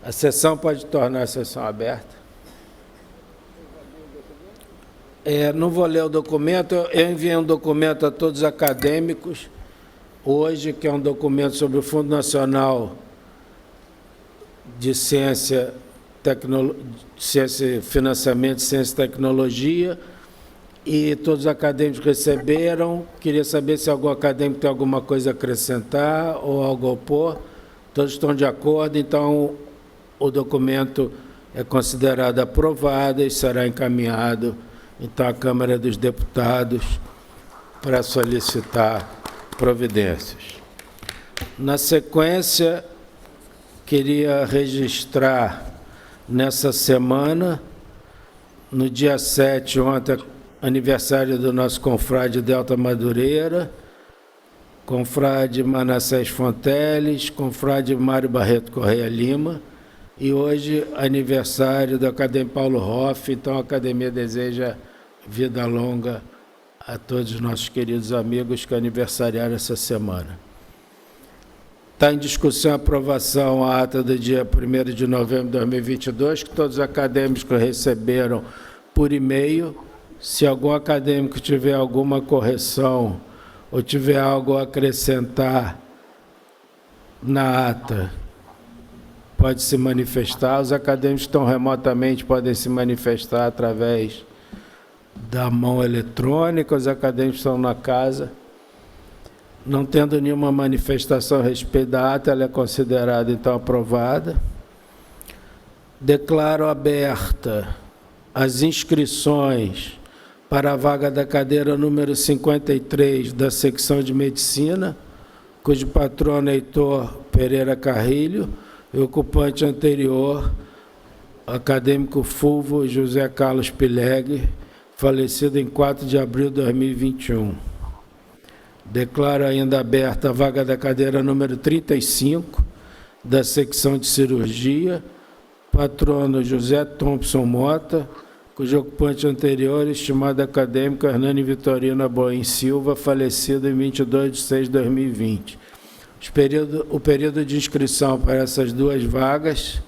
A sessão pode tornar a sessão aberta. Não vou ler o documento, eu enviei um documento a todos os acadêmicos, hoje, que é um documento sobre o Fundo Nacional de Ciência, Financiamento, Ciência e Tecnologia, e todos os acadêmicos receberam. Queria saber se algum acadêmico tem alguma coisa a acrescentar ou algo a opor. Todos estão de acordo, então o documento é considerado aprovado e será encaminhado, então, à Câmara dos Deputados para solicitar providências. Na sequência, queria registrar nessa semana, no dia 7, ontem, aniversário do nosso confrade Delta Madureira, confrade Manassés Fonteles, confrade Mário Barreto Correia Lima, e hoje aniversário do acadêmico Paulo Hoff. Então a academia deseja vida longa a todos os nossos queridos amigos que aniversariaram essa semana. Está em discussão a aprovação a ata do dia 1º de novembro de 2022, que todos os acadêmicos receberam por e-mail. Se algum acadêmico tiver alguma correção ou tiver algo a acrescentar na ata, pode se manifestar. Os acadêmicos que estão remotamente podem se manifestar através da mão eletrônica. Os acadêmicos estão na casa. Não tendo nenhuma manifestação a respeito da ata, ela é considerada, então, aprovada. Declaro aberta as inscrições para a vaga da cadeira número 53 da secção de Medicina, cujo patrono é Heitor Pereira Carrilho, e ocupante anterior, acadêmico Fulvio José Carlos Pilegre, falecido em 4 de abril de 2021. Declaro ainda aberta a vaga da cadeira número 35 da secção de Cirurgia, patrono José Thompson Mota, cujo ocupante anterior, estimado acadêmico Hernani Vitorino Aboim Silva, falecido em 22 de 6 de 2020. O período de inscrição para essas duas vagas,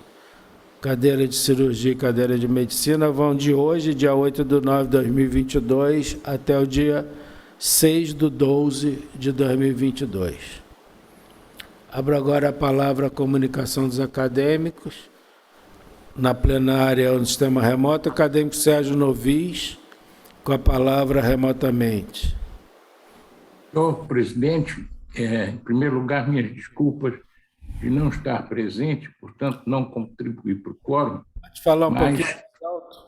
cadeira de cirurgia e cadeira de medicina, vão de hoje, dia 8 de 9 de 2022, até o dia 6 de 12 de 2022. Abro agora a palavra à comunicação dos acadêmicos. Na plenária, no sistema remoto, o acadêmico Sérgio Novis, com a palavra remotamente. Senhor presidente, em primeiro lugar, minhas desculpas de não estar presente, portanto, não contribuir para o quórum. Pode falar um pouquinho mais alto?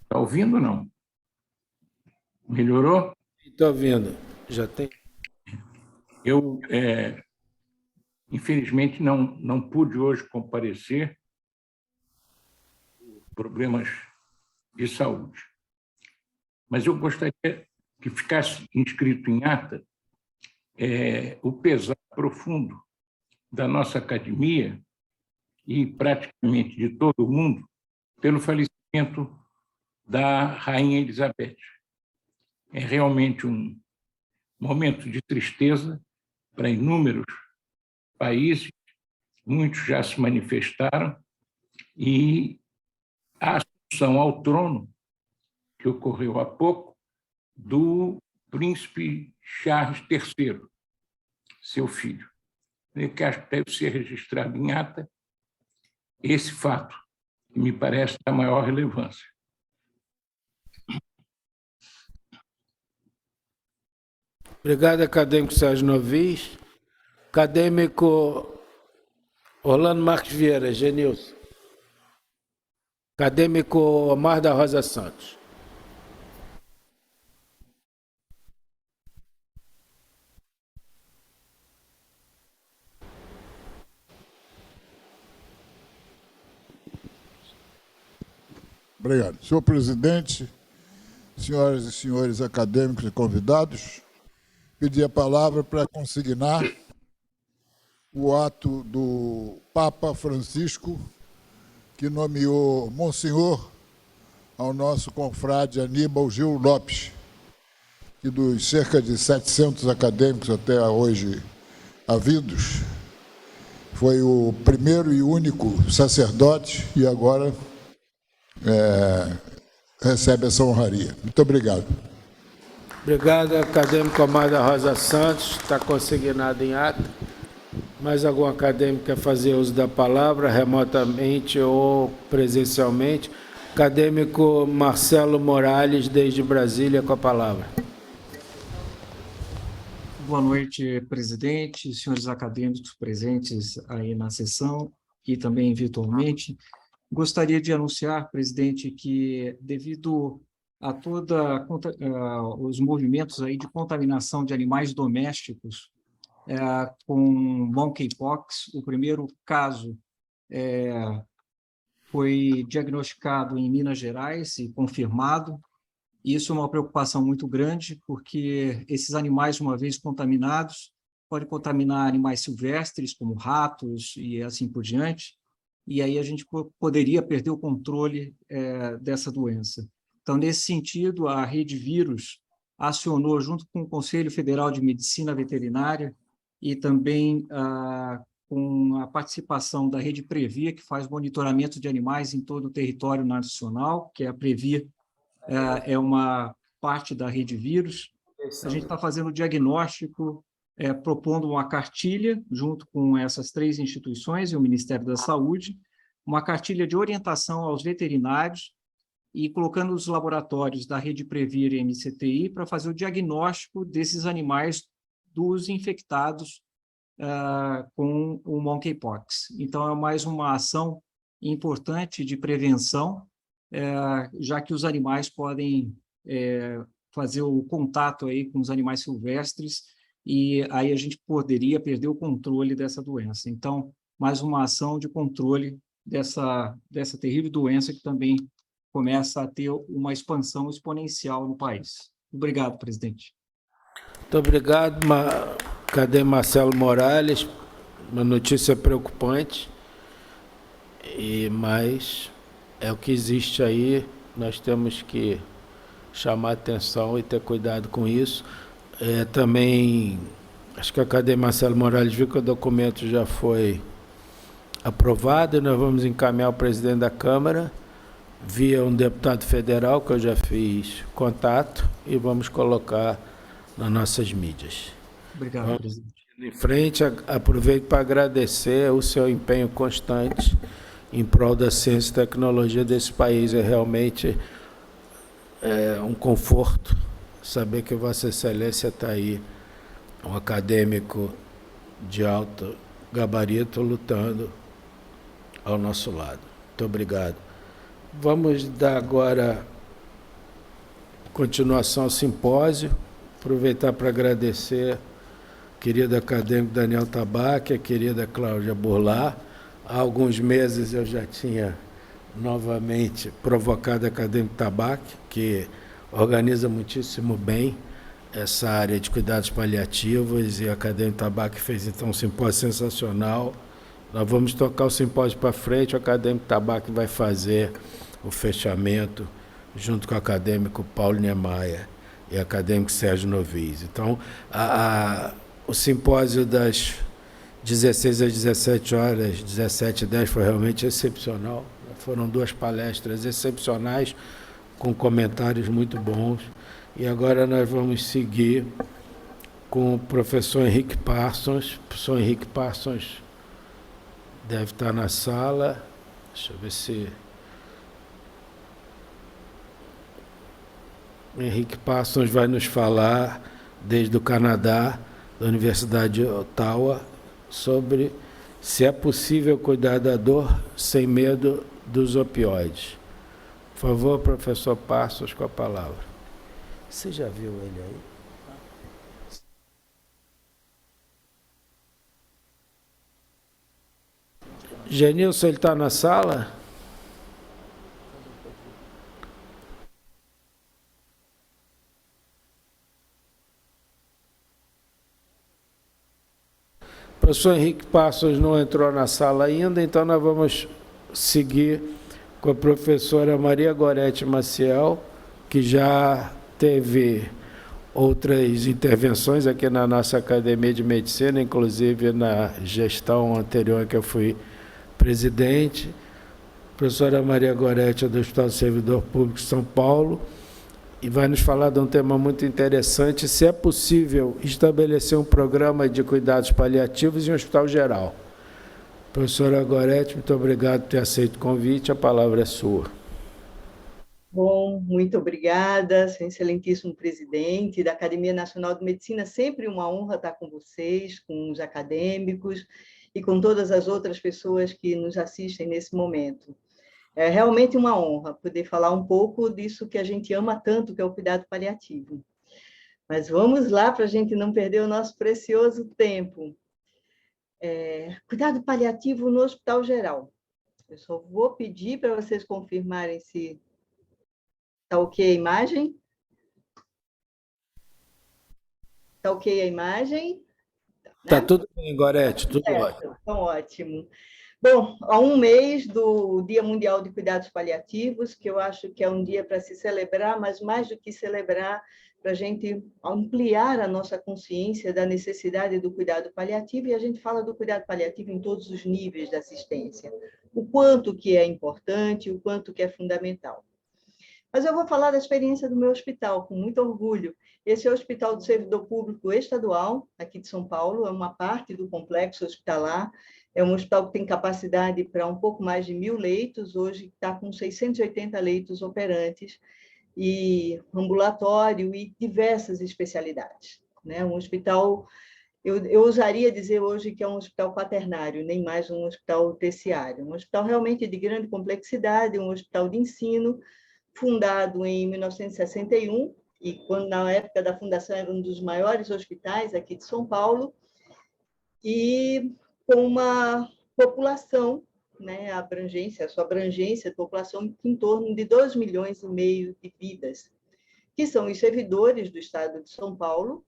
Está ouvindo ou não? Melhorou? Estou ouvindo. Já tem? Eu, infelizmente, não pude hoje comparecer por problemas de saúde. Mas eu gostaria que ficasse inscrito em ata o pesar profundo da nossa academia e praticamente de todo o mundo pelo falecimento da Rainha Elizabeth. É realmente um momento de tristeza para inúmeros países, muitos já se manifestaram, e a assunção ao trono, que ocorreu há pouco, do príncipe Charles III, seu filho. Eu acho que deve ser registrado em ata esse fato, que me parece da maior relevância. Obrigado, acadêmico Sérgio Novis. Acadêmico Orlando Marques Vieira, Genilson. Acadêmico Omar da Rosa Santos. Obrigado. Senhor presidente, senhoras e senhores acadêmicos e convidados, pedi a palavra para consignar o ato do Papa Francisco, que nomeou Monsenhor ao nosso confrade Aníbal Gil Lopes, que dos cerca de 700 acadêmicos até hoje havidos, foi o primeiro e único sacerdote e agora recebe essa honraria. Muito obrigado. Obrigado, acadêmico Amada Rosa Santos. Está consignado em ata. Mais algum acadêmico quer fazer uso da palavra, remotamente ou presencialmente? Acadêmico Marcelo Morales, desde Brasília, com a palavra. Boa noite, presidente, senhores acadêmicos presentes aí na sessão e também virtualmente. Gostaria de anunciar, presidente, que devido a os movimentos aí de contaminação de animais domésticos com monkeypox, o primeiro caso foi diagnosticado em Minas Gerais e confirmado. Isso é uma preocupação muito grande, porque esses animais, uma vez contaminados, podem contaminar animais silvestres, como ratos e assim por diante, e aí a gente poderia perder o controle dessa doença. Então, nesse sentido, a Rede Vírus acionou, junto com o Conselho Federal de Medicina Veterinária e também com a participação da Rede Previr, que faz monitoramento de animais em todo o território nacional, que é a Previr, é uma parte da Rede Vírus. A gente está fazendo o diagnóstico, propondo uma cartilha, junto com essas 3 instituições e o Ministério da Saúde, uma cartilha de orientação aos veterinários e colocando os laboratórios da Rede Previr e MCTI para fazer o diagnóstico desses animais dos infectados com o monkeypox. Então, é mais uma ação importante de prevenção, já que os animais podem fazer o contato aí com os animais silvestres e aí a gente poderia perder o controle dessa doença. Então, mais uma ação de controle dessa terrível doença que também começa a ter uma expansão exponencial no país. Obrigado, presidente. Muito obrigado. Cadê Marcelo Morales? Uma notícia preocupante, mas é o que existe aí, nós temos que chamar atenção e ter cuidado com isso. Também, acho que a Academia Marcelo Morales viu que o documento já foi aprovado e nós vamos encaminhar ao presidente da Câmara via um deputado federal, que eu já fiz contato, e vamos colocar nas nossas mídias. Obrigado, presidente. Em frente, aproveito para agradecer o seu empenho constante em prol da ciência e tecnologia desse país. É realmente um conforto saber que Vossa Excelência está aí, um acadêmico de alto gabarito, lutando ao nosso lado. Muito obrigado. Vamos dar agora continuação ao simpósio. Aproveitar para agradecer a querida acadêmica Daniel Tabaque, a querida Cláudia Burlá. Há alguns meses eu já tinha novamente provocado a acadêmica Tabaque, que organiza muitíssimo bem essa área de cuidados paliativos, e a acadêmica Tabaque fez então um simpósio sensacional. Nós vamos tocar o simpósio para frente, o acadêmico Tabaque vai fazer o fechamento junto com o acadêmico Paulo Niemeyer e o acadêmico Sérgio Novis. Então, o simpósio das 16 às 17 horas, 17h10, foi realmente excepcional. Foram 2 palestras excepcionais, com comentários muito bons. E agora nós vamos seguir com o professor Henrique Parsons. O professor Henrique Parsons deve estar na sala. Deixa eu ver se... Henrique Parsons vai nos falar, desde o Canadá, da Universidade de Ottawa, sobre se é possível cuidar da dor sem medo dos opioides. Por favor, professor Parsons, com a palavra. Você já viu ele aí? Genilson, ele está na sala? O professor Henrique Parsons não entrou na sala ainda, então nós vamos seguir com a professora Maria Gorete Maciel, que já teve outras intervenções aqui na nossa Academia de Medicina, inclusive na gestão anterior que eu fui presidente. Professora Maria Goretti, do Hospital do Servidor Público de São Paulo, e vai nos falar de um tema muito interessante, se é possível estabelecer um programa de cuidados paliativos em um hospital geral. Professora Goretti, muito obrigado por ter aceito o convite, a palavra é sua. Bom, muito obrigada, seu excelentíssimo presidente da Academia Nacional de Medicina, sempre uma honra estar com vocês, com os acadêmicos e com todas as outras pessoas que nos assistem nesse momento. É realmente uma honra poder falar um pouco disso que a gente ama tanto, que é o cuidado paliativo. Mas vamos lá para a gente não perder o nosso precioso tempo. Cuidado paliativo no Hospital Geral. Eu só vou pedir para vocês confirmarem se está ok a imagem. Está ok a imagem? Está tudo bem, Goretti, tudo ótimo. Então, ótimo. Bom, há um mês do Dia Mundial de Cuidados Paliativos, que eu acho que é um dia para se celebrar, mas mais do que celebrar, para a gente ampliar a nossa consciência da necessidade do cuidado paliativo, e a gente fala do cuidado paliativo em todos os níveis da assistência, o quanto que é importante, o quanto que é fundamental. Mas eu vou falar da experiência do meu hospital, com muito orgulho. Esse é o Hospital do Servidor Público Estadual, aqui de São Paulo, é uma parte do complexo hospitalar. É um hospital que tem capacidade para um pouco mais de 1.000 leitos, hoje está com 680 leitos operantes, e ambulatório e diversas especialidades. Né? Um hospital, eu ousaria dizer hoje que é um hospital quaternário, nem mais um hospital terciário. Um hospital realmente de grande complexidade, um hospital de ensino, fundado em 1961, e quando na época da fundação era um dos maiores hospitais aqui de São Paulo, e com uma população, né, a sua abrangência de população em torno de 2,5 milhões de vidas, que são os servidores do Estado de São Paulo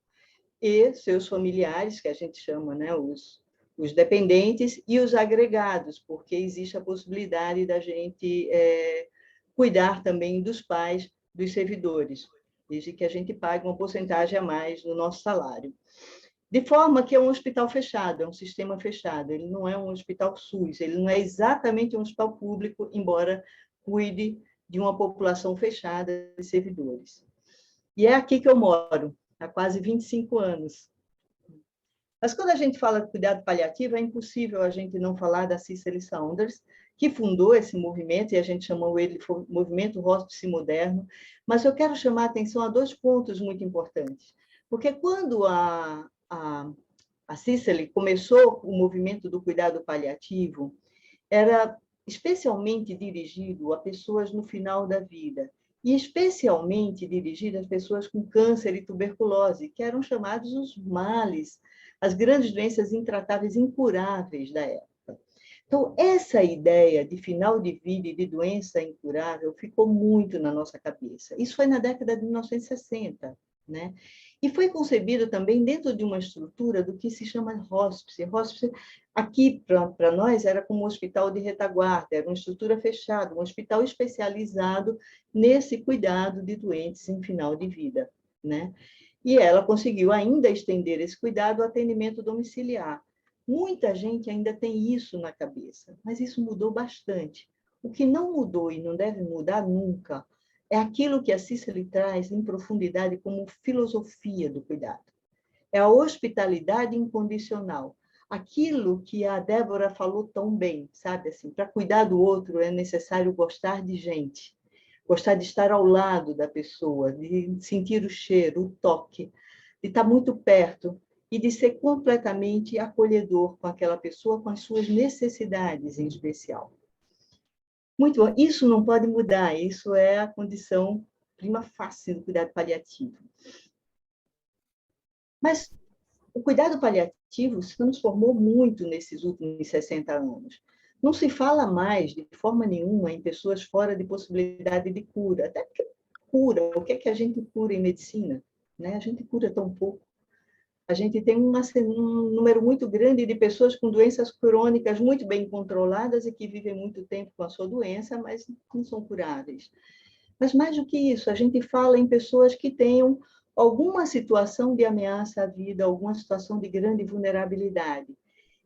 e seus familiares, que a gente chama, né, os dependentes, e os agregados, porque existe a possibilidade da gente cuidar também dos pais dos servidores, desde que a gente pague uma porcentagem a mais no nosso salário. De forma que é um hospital fechado, é um sistema fechado, ele não é um hospital SUS, ele não é exatamente um hospital público, embora cuide de uma população fechada de servidores. E é aqui que eu moro, há quase 25 anos. Mas quando a gente fala de cuidado paliativo, é impossível a gente não falar da Cicely Saunders, que fundou esse movimento, e a gente chamou ele de Movimento Hospice Moderno, mas eu quero chamar a atenção a 2 pontos muito importantes. Porque quando a Cicely começou o movimento do cuidado paliativo, era especialmente dirigido a pessoas no final da vida, e especialmente dirigido às pessoas com câncer e tuberculose, que eram chamados os males, as grandes doenças intratáveis, incuráveis da época. Então, essa ideia de final de vida e de doença incurável ficou muito na nossa cabeça. Isso foi na década de 1960, né? E foi concebido também dentro de uma estrutura do que se chama hospice. Hospice, aqui, para nós, era como um hospital de retaguarda, era uma estrutura fechada, um hospital especializado nesse cuidado de doentes em final de vida, né? E ela conseguiu ainda estender esse cuidado ao atendimento domiciliar. Muita gente ainda tem isso na cabeça, mas isso mudou bastante. O que não mudou e não deve mudar nunca é aquilo que a Cicely traz em profundidade como filosofia do cuidado. É a hospitalidade incondicional. Aquilo que a Débora falou tão bem, sabe? Assim, para cuidar do outro é necessário gostar de gente, gostar de estar ao lado da pessoa, de sentir o cheiro, o toque, de estar muito perto e de ser completamente acolhedor com aquela pessoa, com as suas necessidades em especial. Muito bom. Isso não pode mudar, isso é a condição prima facie do cuidado paliativo. Mas o cuidado paliativo se transformou muito nesses últimos 60 anos. Não se fala mais, de forma nenhuma, em pessoas fora de possibilidade de cura. Até porque cura, o que é que a gente cura em medicina? Né? A gente cura tão pouco. A gente tem um número muito grande de pessoas com doenças crônicas muito bem controladas e que vivem muito tempo com a sua doença, mas não são curáveis. Mas mais do que isso, a gente fala em pessoas que tenham alguma situação de ameaça à vida, alguma situação de grande vulnerabilidade.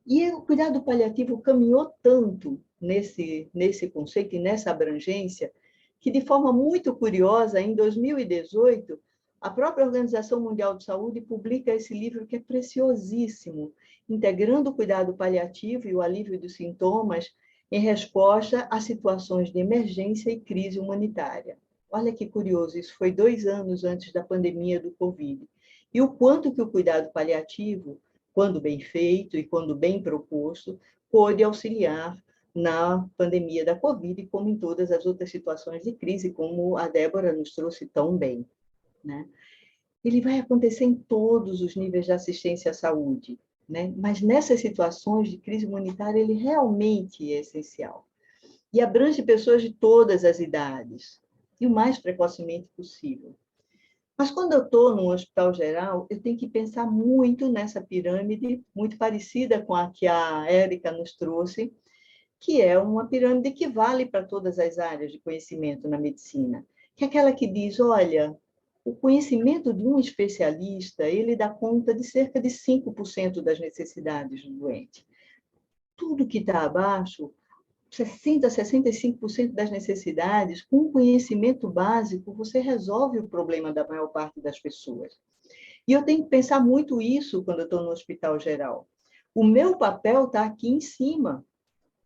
E o cuidado paliativo caminhou tanto nesse conceito e nessa abrangência, que, de forma muito curiosa, em 2018, a própria Organização Mundial de Saúde publica esse livro que é preciosíssimo, integrando o cuidado paliativo e o alívio dos sintomas em resposta a situações de emergência e crise humanitária. Olha que curioso, isso foi 2 anos antes da pandemia do Covid. E o quanto que o cuidado paliativo, quando bem feito e quando bem proposto, pôde auxiliar na pandemia da Covid, como em todas as outras situações de crise, como a Débora nos trouxe tão bem, né? Ele vai acontecer em todos os níveis de assistência à saúde, né? Mas nessas situações de crise humanitária, ele realmente é essencial. E abrange pessoas de todas as idades, e o mais precocemente possível. Mas quando eu estou num hospital geral, eu tenho que pensar muito nessa pirâmide, muito parecida com a que a Érica nos trouxe, que é uma pirâmide que vale para todas as áreas de conhecimento na medicina, que é aquela que diz, olha, o conhecimento de um especialista, ele dá conta de cerca de 5% das necessidades do doente. Tudo que está abaixo, 60%, 65% das necessidades, com conhecimento básico, você resolve o problema da maior parte das pessoas. E eu tenho que pensar muito isso quando eu estou no hospital geral. O meu papel está aqui em cima.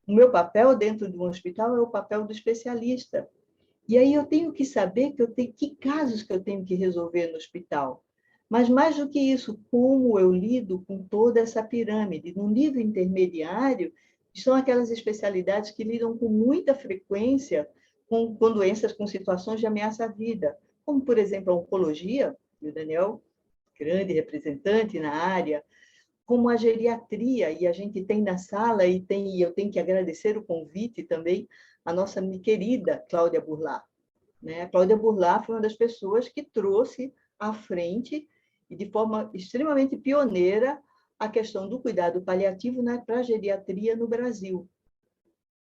O meu papel dentro de um hospital é o papel do especialista. E aí eu tenho que saber que casos que eu tenho que resolver no hospital. Mas mais do que isso, como eu lido com toda essa pirâmide. No nível intermediário, são aquelas especialidades que lidam com muita frequência com doenças, com situações de ameaça à vida, como, por exemplo, a oncologia, e o Daniel, grande representante na área, como a geriatria, e a gente tem na sala, e eu tenho que agradecer o convite também, a nossa querida Cláudia Burlá. Né? A Cláudia Burlá foi uma das pessoas que trouxe à frente, e de forma extremamente pioneira, a questão do cuidado paliativo para a geriatria no Brasil.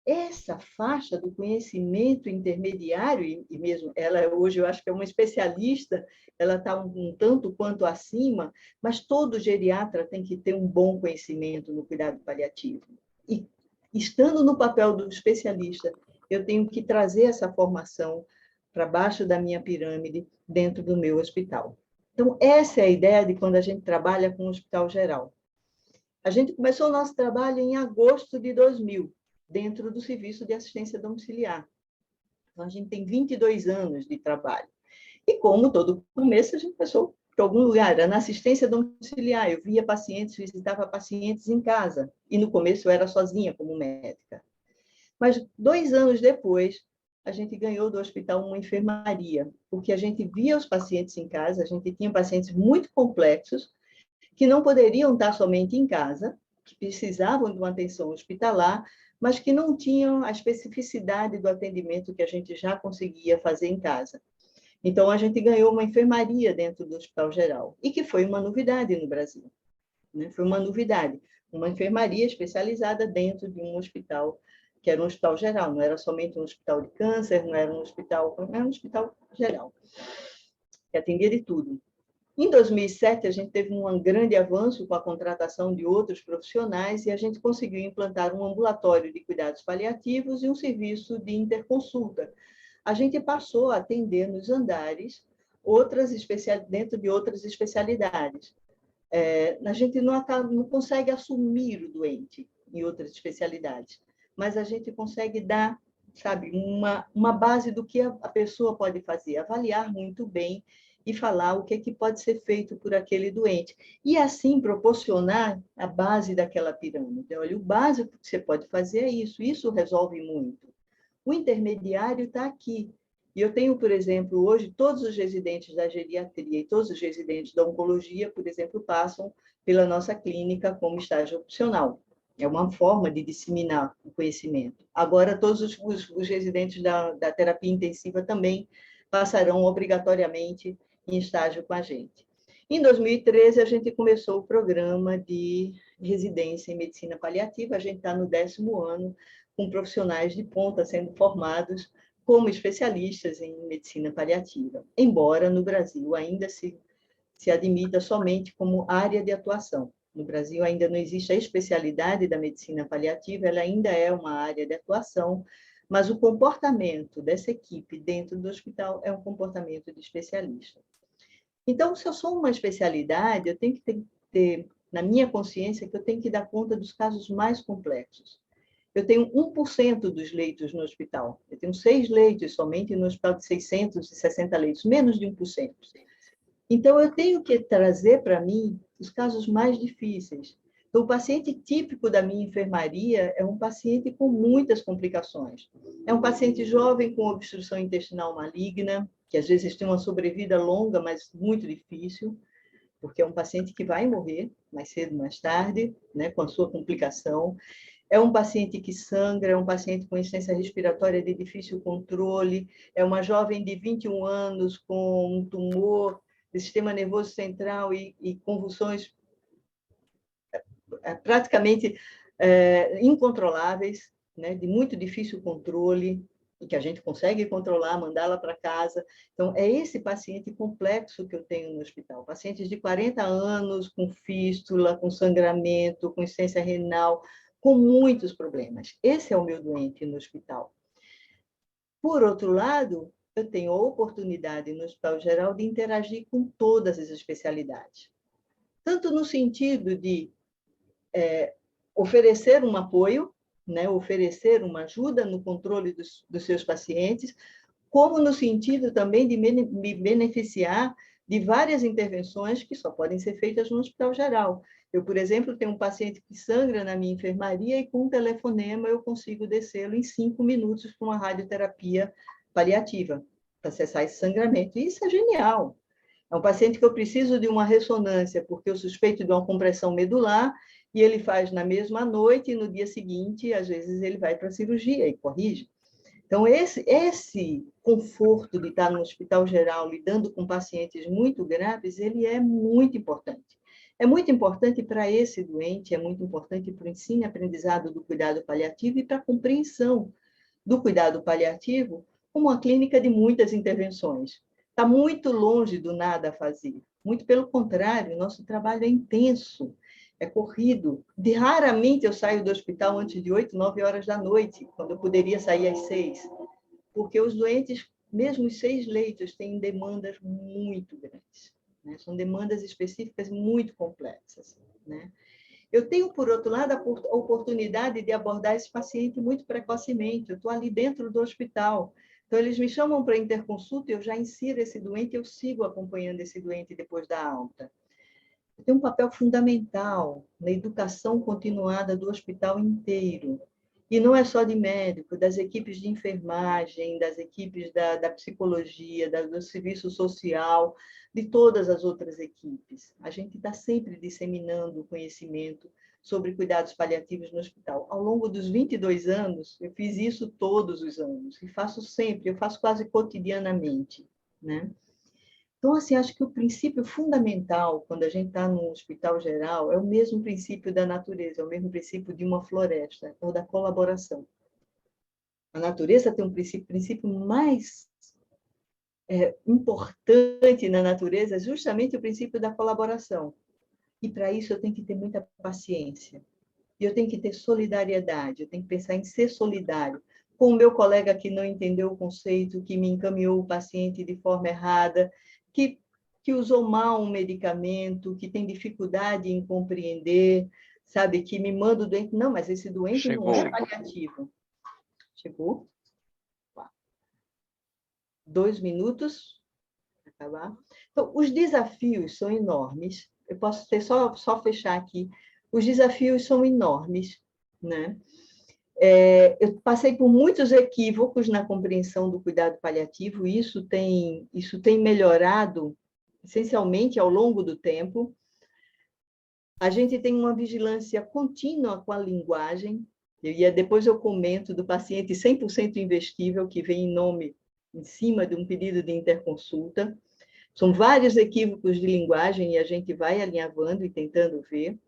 Essa faixa do conhecimento intermediário, e mesmo ela hoje eu acho que é uma especialista, ela está um tanto quanto acima, mas todo geriatra tem que ter um bom conhecimento no cuidado paliativo. E, estando no papel do especialista, eu tenho que trazer essa formação para baixo da minha pirâmide, dentro do meu hospital. Então, essa é a ideia de quando a gente trabalha com o hospital geral. A gente começou o nosso trabalho em agosto de 2000, dentro do serviço de assistência domiciliar. Então, a gente tem 22 anos de trabalho. E como todo começo, a gente começou por algum lugar, era na assistência domiciliar. Eu via pacientes, visitava pacientes em casa. E no começo eu era sozinha como médica. Mas 2 anos depois, a gente ganhou do hospital uma enfermaria, porque a gente via os pacientes em casa, a gente tinha pacientes muito complexos, que não poderiam estar somente em casa, que precisavam de uma atenção hospitalar, mas que não tinham a especificidade do atendimento que a gente já conseguia fazer em casa. Então, a gente ganhou uma enfermaria dentro do Hospital Geral, e que foi uma novidade no Brasil. Né? Foi uma novidade, uma enfermaria especializada dentro de um hospital, que era um hospital geral, não era somente um hospital de câncer, não era um hospital, era um hospital geral, que atendia de tudo. Em 2007, a gente teve um grande avanço com a contratação de outros profissionais e a gente conseguiu implantar um ambulatório de cuidados paliativos e um serviço de interconsulta. A gente passou a atender nos andares dentro de outras especialidades. A gente não consegue assumir o doente em outras especialidades, mas a gente consegue dar, sabe, uma base do que a pessoa pode fazer, avaliar muito bem e falar o que pode ser feito por aquele doente. E, assim, proporcionar a base daquela pirâmide. Olha, o básico que você pode fazer é isso resolve muito. O intermediário está aqui. E eu tenho, por exemplo, hoje, todos os residentes da geriatria e todos os residentes da oncologia, por exemplo, passam pela nossa clínica como estágio opcional. É uma forma de disseminar o conhecimento. Agora, todos os residentes da terapia intensiva também passarão obrigatoriamente em estágio com a gente. Em 2013, a gente começou o programa de residência em medicina paliativa. A gente está no 10º ano, com profissionais de ponta sendo formados como especialistas em medicina paliativa. Embora no Brasil ainda se se admita somente como área de atuação. No Brasil ainda não existe a especialidade da medicina paliativa, ela ainda é uma área de atuação, mas o comportamento dessa equipe dentro do hospital é um comportamento de especialista. Então, se eu sou uma especialidade, eu tenho que ter na minha consciência que eu tenho que dar conta dos casos mais complexos. Eu tenho 1% dos leitos no hospital. Eu tenho 6 leitos somente no hospital de 660 leitos, menos de 1%. Então, eu tenho que trazer para mim os casos mais difíceis. Então, o paciente típico da minha enfermaria é um paciente com muitas complicações. É um paciente jovem com obstrução intestinal maligna, que às vezes tem uma sobrevida longa, mas muito difícil, porque é um paciente que vai morrer mais cedo, mais tarde, né, com a sua complicação. É um paciente que sangra, é um paciente com insuficiência respiratória de difícil controle, é uma jovem de 21 anos com um tumor do sistema nervoso central e convulsões praticamente incontroláveis, né, de muito difícil controle, e que a gente consegue controlar, mandá-la para casa. Então, é esse paciente complexo que eu tenho no hospital. Pacientes de 40 anos, com fístula, com sangramento, com insuficiência renal, com muitos problemas. Esse é o meu doente no hospital. Por outro lado, eu tenho a oportunidade no Hospital Geral de interagir com todas as especialidades. Tanto no sentido de oferecer um apoio, né, oferecer uma ajuda no controle dos seus pacientes, como no sentido também de me beneficiar de várias intervenções que só podem ser feitas no Hospital Geral. Eu, por exemplo, tenho um paciente que sangra na minha enfermaria e com um telefonema eu consigo descê-lo em 5 minutos para uma radioterapia paliativa, para cessar esse sangramento. E isso é genial. É um paciente que eu preciso de uma ressonância, porque eu suspeito de uma compressão medular, e ele faz na mesma noite, e no dia seguinte, às vezes, ele vai para a cirurgia e corrige. Então, esse conforto de estar no Hospital Geral, lidando com pacientes muito graves, ele é muito importante. É muito importante para esse doente, é muito importante para o ensino e aprendizado do cuidado paliativo e para a compreensão do cuidado paliativo como uma clínica de muitas intervenções. Está muito longe do nada a fazer. Muito pelo contrário, nosso trabalho é intenso, é corrido. Raramente eu saio do hospital antes de 8, 9 horas da noite, quando eu poderia sair às 6. Porque os doentes, mesmo os 6 leitos, têm demandas muito grandes, né? São demandas específicas muito complexas, né? Eu tenho, por outro lado, a oportunidade de abordar esse paciente muito precocemente. Eu estou ali dentro do hospital. Então, eles me chamam para interconsulta, eu já insiro esse doente, eu sigo acompanhando esse doente depois da alta. Tem um papel fundamental na educação continuada do hospital inteiro. E não é só de médico, das equipes de enfermagem, das equipes da psicologia, do serviço social, de todas as outras equipes. A gente está sempre disseminando o conhecimento sobre cuidados paliativos no hospital. Ao longo dos 22 anos, eu fiz isso todos os anos, e faço sempre, eu faço quase cotidianamente, né? Então, assim, acho que o princípio fundamental, quando a gente está no Hospital Geral, é o mesmo princípio da natureza, é o mesmo princípio de uma floresta, ou da colaboração. A natureza tem um princípio mais importante na natureza, justamente o princípio da colaboração. E, para isso, eu tenho que ter muita paciência. E eu tenho que ter solidariedade, eu tenho que pensar em ser solidário com o meu colega que não entendeu o conceito, que me encaminhou o paciente de forma errada, que usou mal um medicamento, que tem dificuldade em compreender, sabe, que me manda o doente. Não, mas esse doente não é paliativo. Chegou? 2 minutos para acabar. Então, os desafios são enormes. Eu posso só fechar aqui. Os desafios são enormes, né? Eu passei por muitos equívocos na compreensão do cuidado paliativo, e isso tem melhorado essencialmente ao longo do tempo. A gente tem uma vigilância contínua com a linguagem, depois eu comento do paciente 100% investível, que vem em cima de um pedido de interconsulta. São vários equívocos de linguagem e a gente vai alinhavando e tentando ver.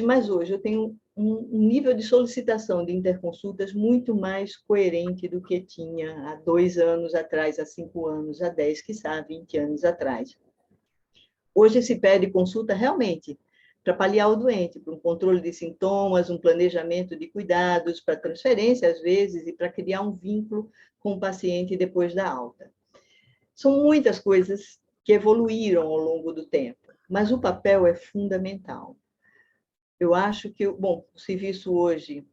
Mas hoje eu tenho um nível de solicitação de interconsultas muito mais coerente do que tinha há 2 anos atrás, há 5 anos, há 10, quiçá, há 20 anos atrás. Hoje se pede consulta realmente para paliar o doente, para um controle de sintomas, um planejamento de cuidados, para transferência, às vezes, e para criar um vínculo com o paciente depois da alta. São muitas coisas que evoluíram ao longo do tempo, mas o papel é fundamental. Eu acho que, bom, o serviço hoje,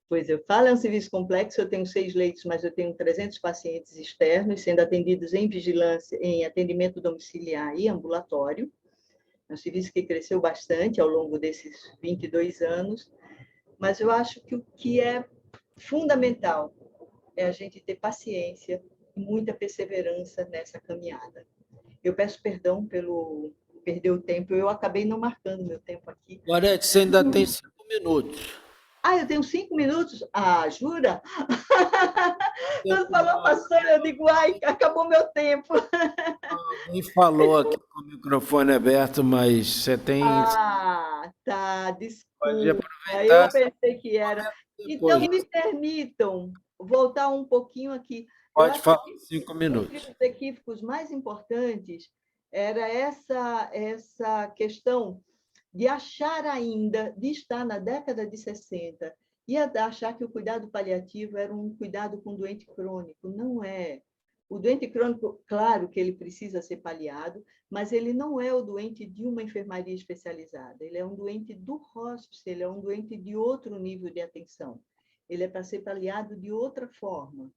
pois eu falo, é um serviço complexo, eu tenho 6 leitos, mas eu tenho 300 pacientes externos sendo atendidos em vigilância, em atendimento domiciliar e ambulatório. É um serviço que cresceu bastante ao longo desses 22 anos, mas eu acho que o que é fundamental é a gente ter paciência e muita perseverança nessa caminhada. Eu peço perdão pelo perder o tempo, eu acabei não marcando meu tempo aqui. Gorete, você ainda tem 5 minutos. Eu tenho 5 minutos? Jura? Quando falou pastora, eu digo, acabou meu tempo. Alguém falou aqui com o microfone aberto, mas você tem... Tá, Pode desculpa. aproveitar. Eu pensei que era. Então, me permitam voltar um pouquinho aqui. Pode falar 5 minutos. Entre os equívocos mais importantes era essa questão de achar ainda, de estar na década de 60 e achar que o cuidado paliativo era um cuidado com doente crônico. Não é. O doente crônico, claro que ele precisa ser paliado, mas ele não é o doente de uma enfermaria especializada. Ele é um doente do hospice, ele é um doente de outro nível de atenção. Ele é para ser paliado de outra forma.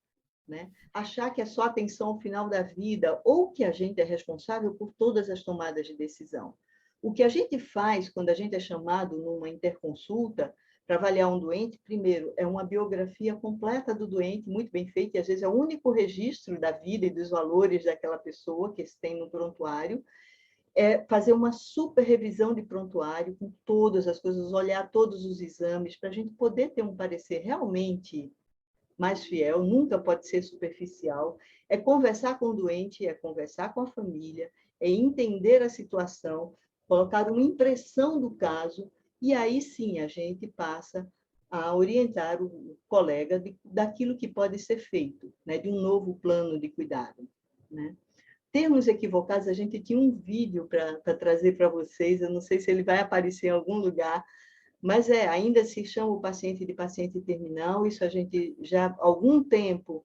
Né? Achar que é só atenção ao final da vida ou que a gente é responsável por todas as tomadas de decisão. O que a gente faz quando a gente é chamado numa interconsulta para avaliar um doente, primeiro, é uma biografia completa do doente, muito bem feita, e às vezes é o único registro da vida e dos valores daquela pessoa que se tem no prontuário, é fazer uma super revisão de prontuário com todas as coisas, olhar todos os exames, para a gente poder ter um parecer realmente mais fiel, nunca pode ser superficial, é conversar com o doente, é conversar com a família, é entender a situação, colocar uma impressão do caso, e aí sim a gente passa a orientar o colega daquilo que pode ser feito, né, de um novo plano de cuidado. Né? Termos equivocados, a gente tinha um vídeo para trazer para vocês, eu não sei se ele vai aparecer em algum lugar, mas ainda se chama o paciente de paciente terminal, isso a gente já há algum tempo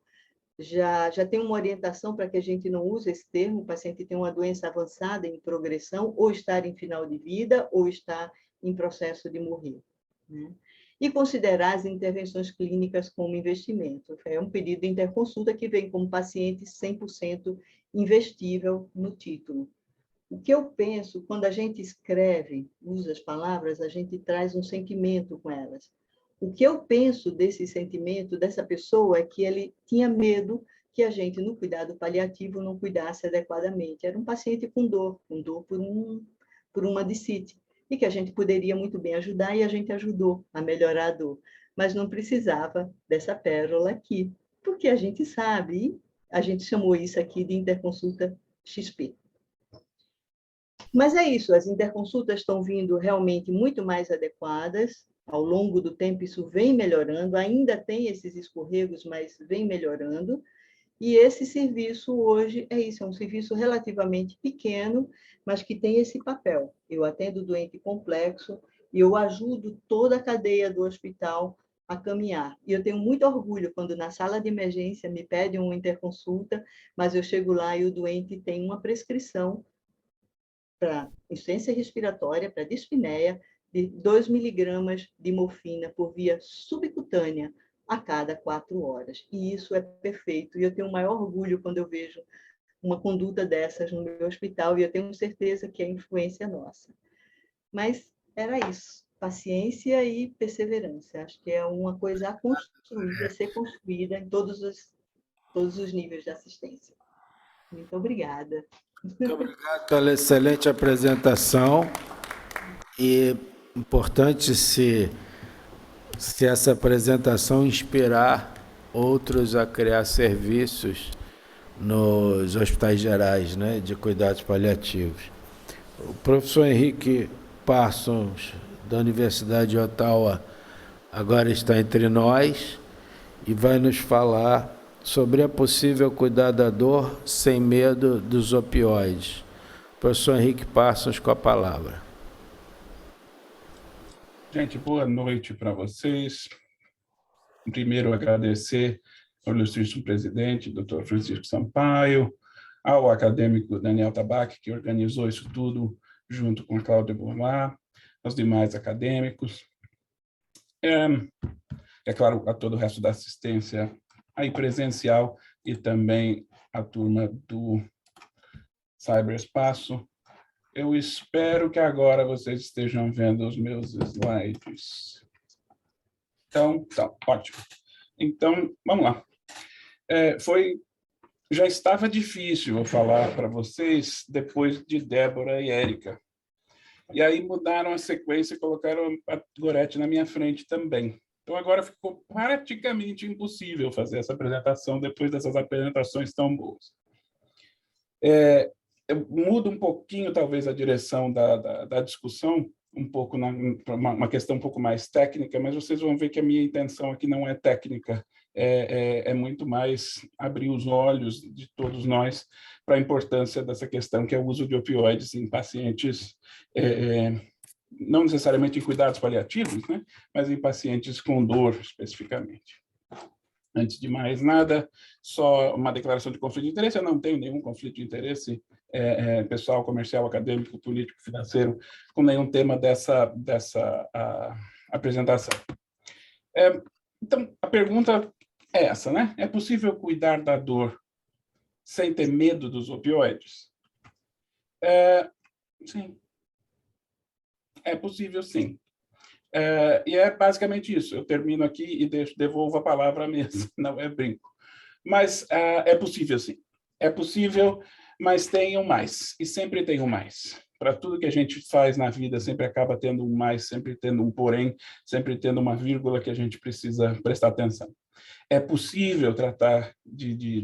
já tem uma orientação para que a gente não use esse termo, o paciente tem uma doença avançada em progressão, ou estar em final de vida, ou está em processo de morrer. Né? E considerar as intervenções clínicas como investimento. É um pedido de interconsulta que vem como paciente 100% investível no título. O que eu penso, quando a gente escreve, usa as palavras, a gente traz um sentimento com elas. O que eu penso desse sentimento, dessa pessoa, é que ele tinha medo que a gente, no cuidado paliativo, não cuidasse adequadamente. Era um paciente com dor por uma discite, e que a gente poderia muito bem ajudar, e a gente ajudou a melhorar a dor. Mas não precisava dessa pérola aqui, porque a gente sabe, e a gente chamou isso aqui de interconsulta XP. Mas é isso, as interconsultas estão vindo realmente muito mais adequadas, ao longo do tempo isso vem melhorando, ainda tem esses escorregos, mas vem melhorando, e esse serviço hoje é isso, é um serviço relativamente pequeno, mas que tem esse papel. Eu atendo doente complexo e eu ajudo toda a cadeia do hospital a caminhar. E eu tenho muito orgulho quando na sala de emergência me pedem uma interconsulta, mas eu chego lá e o doente tem uma prescrição para insuficiência respiratória, para dispneia, de 2 miligramas de morfina por via subcutânea a cada 4 horas. E isso é perfeito. E eu tenho o maior orgulho quando eu vejo uma conduta dessas no meu hospital, e eu tenho certeza que é influência nossa. Mas era isso. Paciência e perseverança. Acho que é uma coisa a construir, a ser construída em todos os níveis de assistência. Muito obrigada. Muito obrigado pela excelente apresentação. E importante se essa apresentação inspirar outros a criar serviços nos hospitais gerais, né, de cuidados paliativos. O professor Henrique Parsons, da Universidade de Ottawa, agora está entre nós e vai nos falar sobre a possível cuidar da dor sem medo dos opioides. Professor Henrique Parsons, com a palavra. Gente, boa noite para vocês. Primeiro, agradecer ao ilustríssimo presidente, Dr. Francisco Sampaio, ao acadêmico Daniel Tabac, que organizou isso tudo junto com a Cláudia Bourlat, aos demais acadêmicos. É claro, a todo o resto da assistência aí presencial e também a turma do Cyberespaço. Eu espero que agora vocês estejam vendo os meus slides. Então, ótimo. Então, vamos lá. Já estava difícil eu falar para vocês depois de Débora e Érica. E aí mudaram a sequência e colocaram a Gorete na minha frente também. Então, agora ficou praticamente impossível fazer essa apresentação depois dessas apresentações tão boas. Eu mudo um pouquinho, talvez, a direção da discussão, um pouco uma questão um pouco mais técnica, mas vocês vão ver que a minha intenção aqui não é técnica, é muito mais abrir os olhos de todos nós para a importância dessa questão, que é o uso de opioides em pacientes, não necessariamente em cuidados paliativos, né, mas em pacientes com dor, especificamente. Antes de mais nada, só uma declaração de conflito de interesse. Eu não tenho nenhum conflito de interesse pessoal, comercial, acadêmico, político, financeiro, com nenhum tema dessa apresentação. Então, a pergunta é essa, né? É possível cuidar da dor sem ter medo dos opioides? Sim. É possível, sim. E é basicamente isso. Eu termino aqui e devolvo a palavra à mesa. Não é brinco. Mas é possível, sim. É possível, mas tem um mais. E sempre tem um mais. Para tudo que a gente faz na vida, sempre acaba tendo um mais, sempre tendo um porém, sempre tendo uma vírgula que a gente precisa prestar atenção. É possível tratar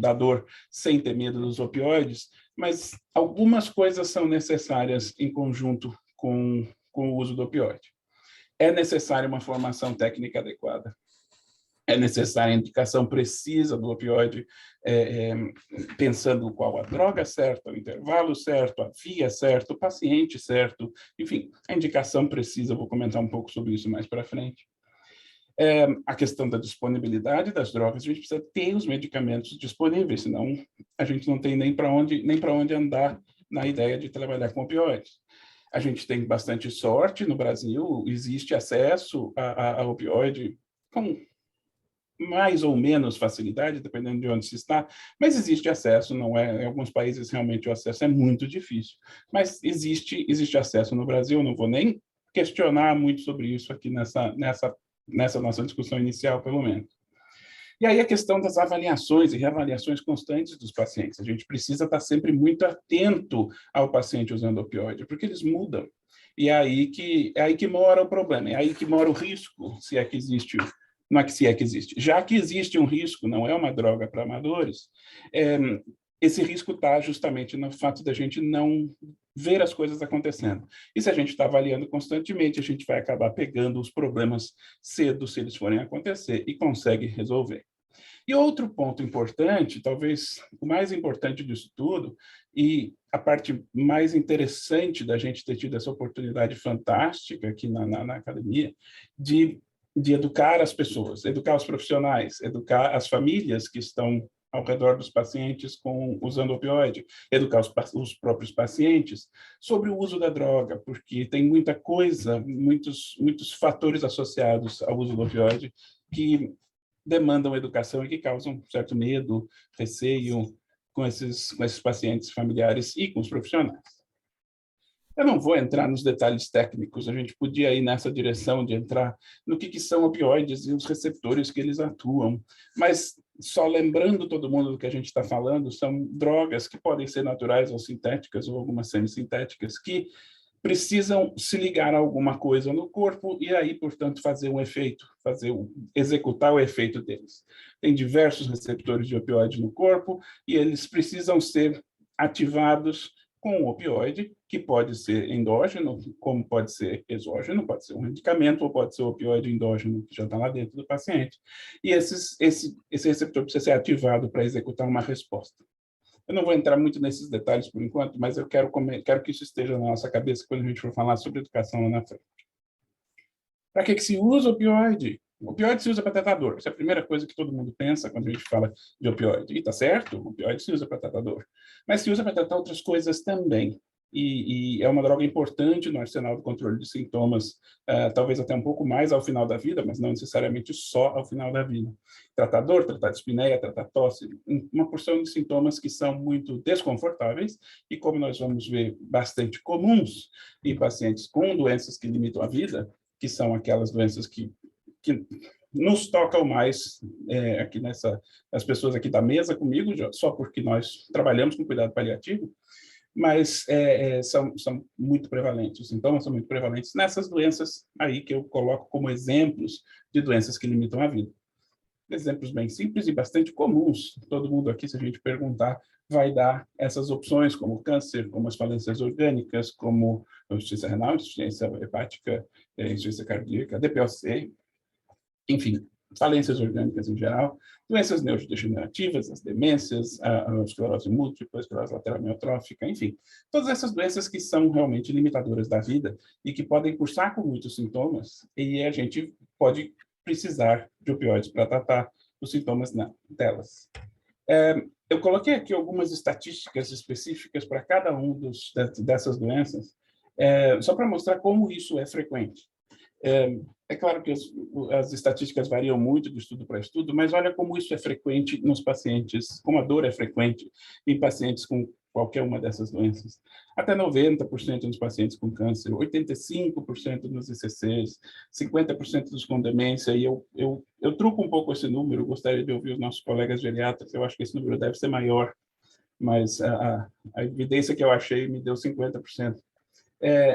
da dor sem ter medo dos opioides, mas algumas coisas são necessárias em conjunto com o uso do opioide. É necessária uma formação técnica adequada. É necessária a indicação precisa do opioide, pensando qual a droga certa, o intervalo certo, a via certa, o paciente certo, enfim, a indicação precisa, vou comentar um pouco sobre isso mais para frente. A questão da disponibilidade das drogas, a gente precisa ter os medicamentos disponíveis, senão a gente não tem nem para onde andar na ideia de trabalhar com opioides. A gente tem bastante sorte no Brasil, existe acesso a opioide com mais ou menos facilidade, dependendo de onde se está, mas existe acesso, não é? Em alguns países realmente o acesso é muito difícil, mas existe acesso no Brasil, não vou nem questionar muito sobre isso aqui nessa nossa discussão inicial, pelo menos. E aí a questão das avaliações e reavaliações constantes dos pacientes. A gente precisa estar sempre muito atento ao paciente usando opioide, porque eles mudam. E é aí que mora o problema, é aí que mora o risco, se é que existe, não é que se é que existe. Já que existe um risco, não é uma droga para amadores, esse risco está justamente no fato da gente não ver as coisas acontecendo. E se a gente está avaliando constantemente, a gente vai acabar pegando os problemas cedo, se eles forem acontecer, e consegue resolver. E outro ponto importante, talvez o mais importante disso tudo, e a parte mais interessante da gente ter tido essa oportunidade fantástica aqui na academia, de educar as pessoas, educar os profissionais, educar as famílias que estão ao redor dos pacientes usando opioide, educar os próprios pacientes sobre o uso da droga, porque tem muita coisa, muitos fatores associados ao uso do opioide que demandam educação e que causam certo medo, receio com esses pacientes familiares e com os profissionais. Eu não vou entrar nos detalhes técnicos, a gente podia ir nessa direção de entrar no que são opioides e os receptores que eles atuam, mas só lembrando todo mundo do que a gente está falando, são drogas que podem ser naturais ou sintéticas, ou algumas semissintéticas, que precisam se ligar a alguma coisa no corpo e aí, portanto, fazer um efeito, executar o efeito deles. Tem diversos receptores de opioide no corpo e eles precisam ser ativados com o opioide, que pode ser endógeno, como pode ser exógeno, pode ser um medicamento, ou pode ser o opioide endógeno, que já está lá dentro do paciente. E esse receptor precisa ser ativado para executar uma resposta. Eu não vou entrar muito nesses detalhes por enquanto, mas eu quero que isso esteja na nossa cabeça quando a gente for falar sobre educação lá na frente. Para que se usa o opioide? O opioide se usa para tratar dor. Essa é a primeira coisa que todo mundo pensa quando a gente fala de opioide. E está certo, o opioide se usa para tratar dor. Mas se usa para tratar outras coisas também. E é uma droga importante no arsenal do controle de sintomas, talvez até um pouco mais ao final da vida, mas não necessariamente só ao final da vida. Tratar dor, tratar dispneia, tratar tosse, uma porção de sintomas que são muito desconfortáveis e, como nós vamos ver, bastante comuns em pacientes com doenças que limitam a vida, que são aquelas doenças que nos tocam mais aqui as pessoas aqui da mesa comigo, só porque nós trabalhamos com cuidado paliativo, mas são muito prevalentes. Os sintomas são muito prevalentes nessas doenças aí que eu coloco como exemplos de doenças que limitam a vida. Exemplos bem simples e bastante comuns. Todo mundo aqui, se a gente perguntar, vai dar essas opções, como câncer, como as falências orgânicas, como insuficiência renal, insuficiência hepática, insuficiência cardíaca, DPOC, enfim, falências orgânicas em geral, doenças neurodegenerativas, as demências, a esclerose múltipla, a esclerose lateral amiotrófica, enfim, todas essas doenças que são realmente limitadoras da vida e que podem cursar com muitos sintomas, e a gente pode precisar de opioides para tratar os sintomas delas. Eu coloquei aqui algumas estatísticas específicas para cada um dessas doenças, só para mostrar como isso é frequente. É claro que as estatísticas variam muito de estudo para estudo, mas olha como isso é frequente nos pacientes, como a dor é frequente em pacientes com qualquer uma dessas doenças. Até 90% nos pacientes com câncer, 85% nos ICCs, 50% dos com demência, e eu truco um pouco esse número, gostaria de ouvir os nossos colegas geriatras, eu acho que esse número deve ser maior, mas a evidência que eu achei me deu 50%.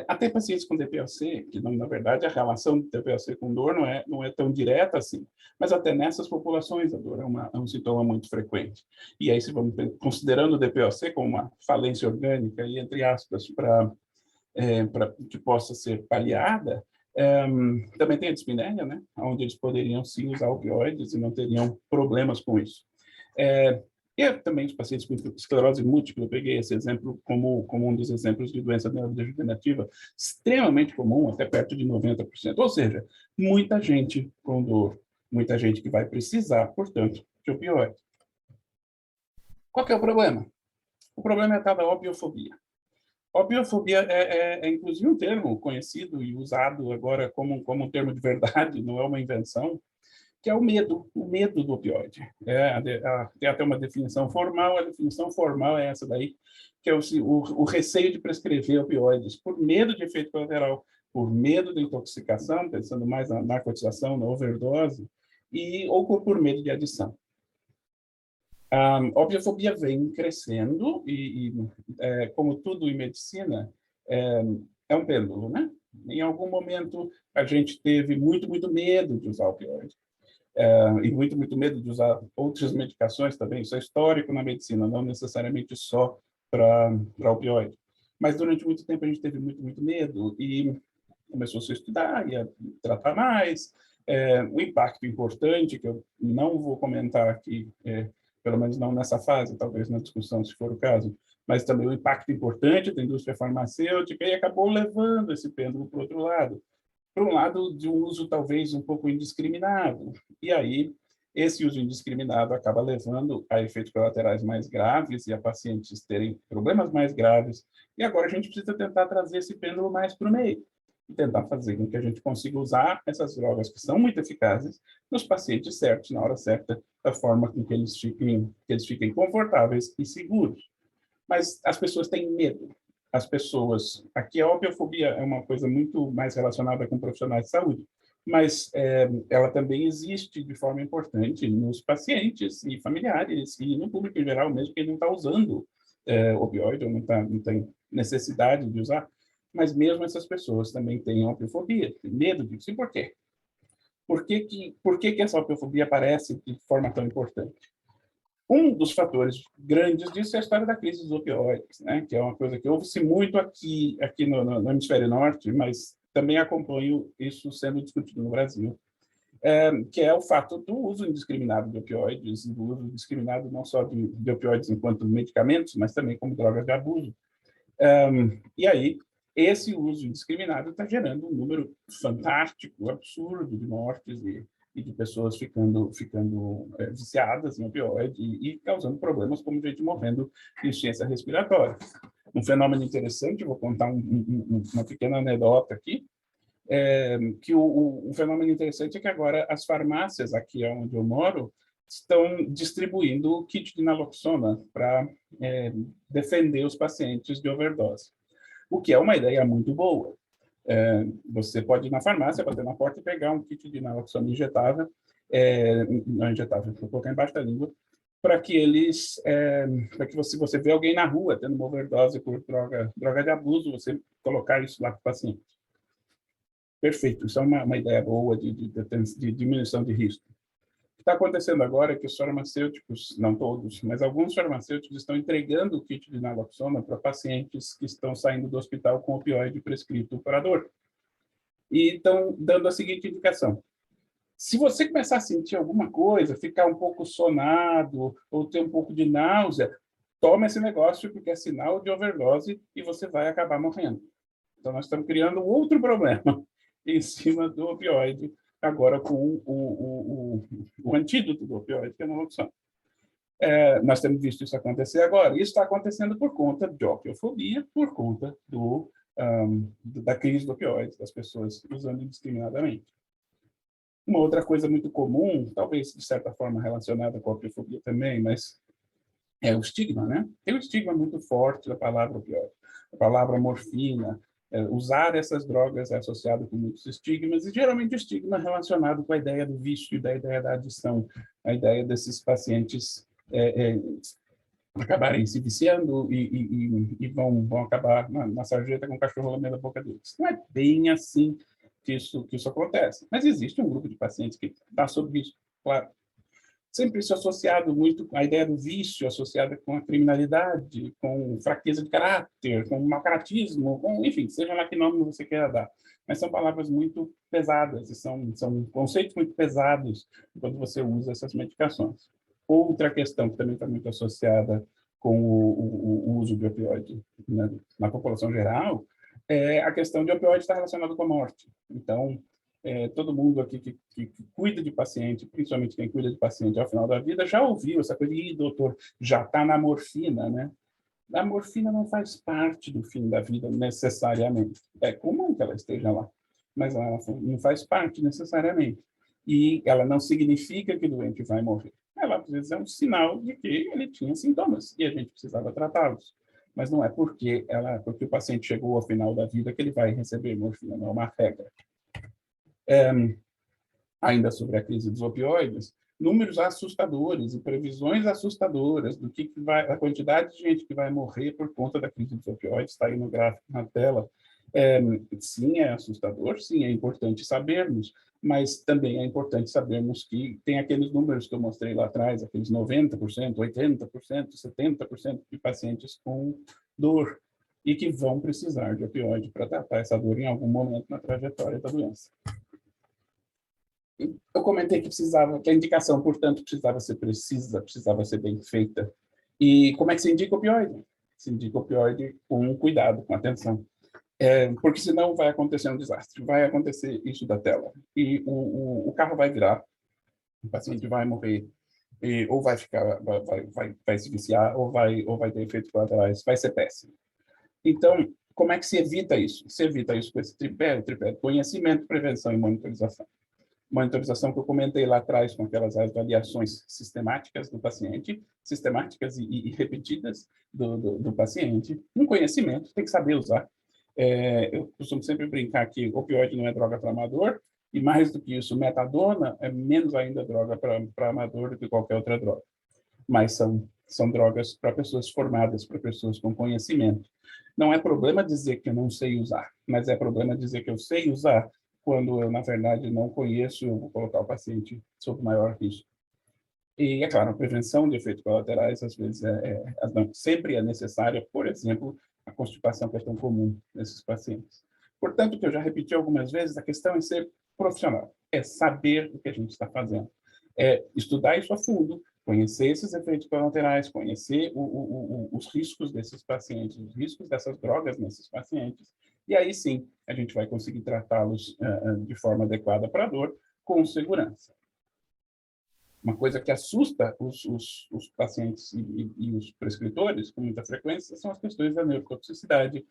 Até pacientes com DPOC, que na verdade a relação de DPOC com dor não é tão direta assim, mas até nessas populações a dor é um sintoma muito frequente. E aí, se vamos considerando o DPOC como uma falência orgânica, e entre aspas, para que possa ser paliada, também tem a dispneia, né, onde eles poderiam sim usar opioides e não teriam problemas com isso. E também os pacientes com esclerose múltipla, eu peguei esse exemplo como um dos exemplos de doença neurodegenerativa, extremamente comum, até perto de 90%. Ou seja, muita gente com dor, muita gente que vai precisar, portanto, de opioide. Qual que é o problema? O problema é a tal da opiofobia. Opiofobia é inclusive um termo conhecido e usado agora como um termo de verdade, não é uma invenção, que é o medo do opioide. Tem até uma definição formal, a definição formal é essa daí, que é o receio de prescrever opioides, por medo de efeito colateral, por medo de intoxicação, pensando mais na narcotização, na overdose, ou por medo de adição. A opiofobia vem crescendo e como tudo em medicina, é um pêndulo, né? Em algum momento, a gente teve muito medo de usar opioide. E muito medo de usar outras medicações também. Isso é histórico na medicina, não necessariamente só para opioide. Mas durante muito tempo a gente teve muito medo e começou a se estudar e a tratar mais. Um impacto importante, que eu não vou comentar aqui, pelo menos não nessa fase, talvez na discussão, se for o caso, mas também um impacto importante da indústria farmacêutica, e acabou levando esse pêndulo para o outro lado. Por um lado, de um uso talvez um pouco indiscriminado. E aí, esse uso indiscriminado acaba levando a efeitos colaterais mais graves e a pacientes terem problemas mais graves. E agora a gente precisa tentar trazer esse pêndulo mais para o meio e tentar fazer com que a gente consiga usar essas drogas que são muito eficazes nos pacientes certos, na hora certa, da forma com que eles fiquem confortáveis e seguros. Mas as pessoas têm medo. As pessoas... Aqui a opiofobia é uma coisa muito mais relacionada com profissionais de saúde, mas ela também existe de forma importante nos pacientes e familiares e no público em geral, mesmo que ele não está usando opioide ou não tem necessidade de usar, mas mesmo essas pessoas também têm opiofobia, têm medo disso. E por quê? Por que essa opiofobia aparece de forma tão importante? Um dos fatores grandes disso é a história da crise dos opioides, né? Que é uma coisa que ouve-se muito aqui no hemisfério norte, mas também acompanho isso sendo discutido no Brasil. que é o fato do uso indiscriminado de opioides, e do uso indiscriminado não só de opioides enquanto medicamentos, mas também como drogas de abuso. E aí, esse uso indiscriminado está gerando um número fantástico, absurdo de mortes e de pessoas ficando viciadas em opioide e causando problemas como gente morrendo de insuficiência respiratória. Um fenômeno interessante, vou contar uma pequena anedota aqui, que um fenômeno interessante é que agora as farmácias aqui onde eu moro estão distribuindo o kit de naloxona para defender os pacientes de overdose, o que é uma ideia muito boa. Você pode ir na farmácia, bater na porta e pegar um kit de naloxona injetável, não injetável, vou colocar embaixo da língua, para que se você vê alguém na rua tendo uma overdose por droga de abuso, você colocar isso lá para o paciente. Perfeito, isso é uma ideia boa de diminuição de risco. O que está acontecendo agora é que os farmacêuticos, não todos, mas alguns farmacêuticos estão entregando o kit de naloxona para pacientes que estão saindo do hospital com opioide prescrito para dor. E estão dando a seguinte indicação: se você começar a sentir alguma coisa, ficar um pouco sonado ou ter um pouco de náusea, toma esse negócio porque é sinal de overdose e você vai acabar morrendo. Então, nós estamos criando outro problema em cima do opioide, agora com o antídoto do opioide, que é a naloxona. Nós temos visto isso acontecer agora. Isso está acontecendo por conta de opiofobia, por conta da crise do opioide, das pessoas usando indiscriminadamente. Uma outra coisa muito comum, talvez de certa forma relacionada com a opiofobia também, mas é o estigma, né? Tem um estigma muito forte da palavra opioide, a palavra morfina. Usar essas drogas é associado com muitos estigmas, e geralmente o estigma é relacionado com a ideia do vício, da ideia da adição, a ideia desses pacientes acabarem se viciando e vão acabar na sarjeta com o cachorro lambendo a boca deles. Não é bem assim que isso acontece, mas existe um grupo de pacientes que está sob risco, claro. Sempre isso associado muito com a ideia do vício, associada com a criminalidade, com fraqueza de caráter, com mau caratismo, enfim, seja lá que nome você queira dar. Mas são palavras muito pesadas, e são conceitos muito pesados quando você usa essas medicações. Outra questão que também está muito associada com o uso de opioide, né, na população geral é a questão de opioide estar relacionado com a morte. Então, todo mundo aqui que cuida de paciente, principalmente quem cuida de paciente ao final da vida, já ouviu essa coisa de, doutor, já está na morfina, né? A morfina não faz parte do fim da vida necessariamente. É comum que ela esteja lá, mas ela não faz parte necessariamente. E ela não significa que o doente vai morrer. Ela, às vezes, é um sinal de que ele tinha sintomas e a gente precisava tratá-los. Mas não é porque o paciente chegou ao final da vida que ele vai receber morfina, não é uma regra. Ainda sobre a crise dos opioides, números assustadores e previsões assustadoras do que vai, a quantidade de gente que vai morrer por conta da crise dos opioides, está aí no gráfico na tela. Sim, é assustador, sim, é importante sabermos, mas também é importante sabermos que tem aqueles números que eu mostrei lá atrás, aqueles 90%, 80%, 70% de pacientes com dor e que vão precisar de opioide para tratar essa dor em algum momento na trajetória da doença. Eu comentei que a indicação, portanto, precisava ser precisa, precisava ser bem feita. E como é que se indica opioide? Se indica opioide com cuidado, com atenção. Porque senão vai acontecer um desastre, vai acontecer isso da tela. E o carro vai virar, o paciente vai morrer, ou vai se viciar, ou vai ter efeitos colaterais, vai ser péssimo. Então, como é que se evita isso? Se evita isso com esse tripé, o tripé de conhecimento, prevenção e monitorização. Monitorização que eu comentei lá atrás, com aquelas avaliações sistemáticas do paciente, sistemáticas e repetidas do paciente. Um conhecimento, tem que saber usar. Eu costumo sempre brincar que opioide não é droga para amador, e mais do que isso, metadona é menos ainda droga para amador do que qualquer outra droga. Mas são drogas para pessoas formadas, para pessoas com conhecimento. Não é problema dizer que eu não sei usar, mas é problema dizer que eu sei usar quando eu, na verdade, não conheço, eu vou colocar o paciente sob maior risco. E, é claro, a prevenção de efeitos colaterais, às vezes, sempre é necessária, por exemplo, a constipação, que é tão comum nesses pacientes. Portanto, o que eu já repeti algumas vezes, a questão é ser profissional. é saber o que a gente está fazendo. É estudar isso a fundo, conhecer esses efeitos colaterais, conhecer os riscos desses pacientes, os riscos dessas drogas nesses pacientes, e aí sim a gente vai conseguir tratá-los de forma adequada para a dor, com segurança. Uma coisa que assusta os pacientes e os prescritores com muita frequência são as questões da neurotoxicidade,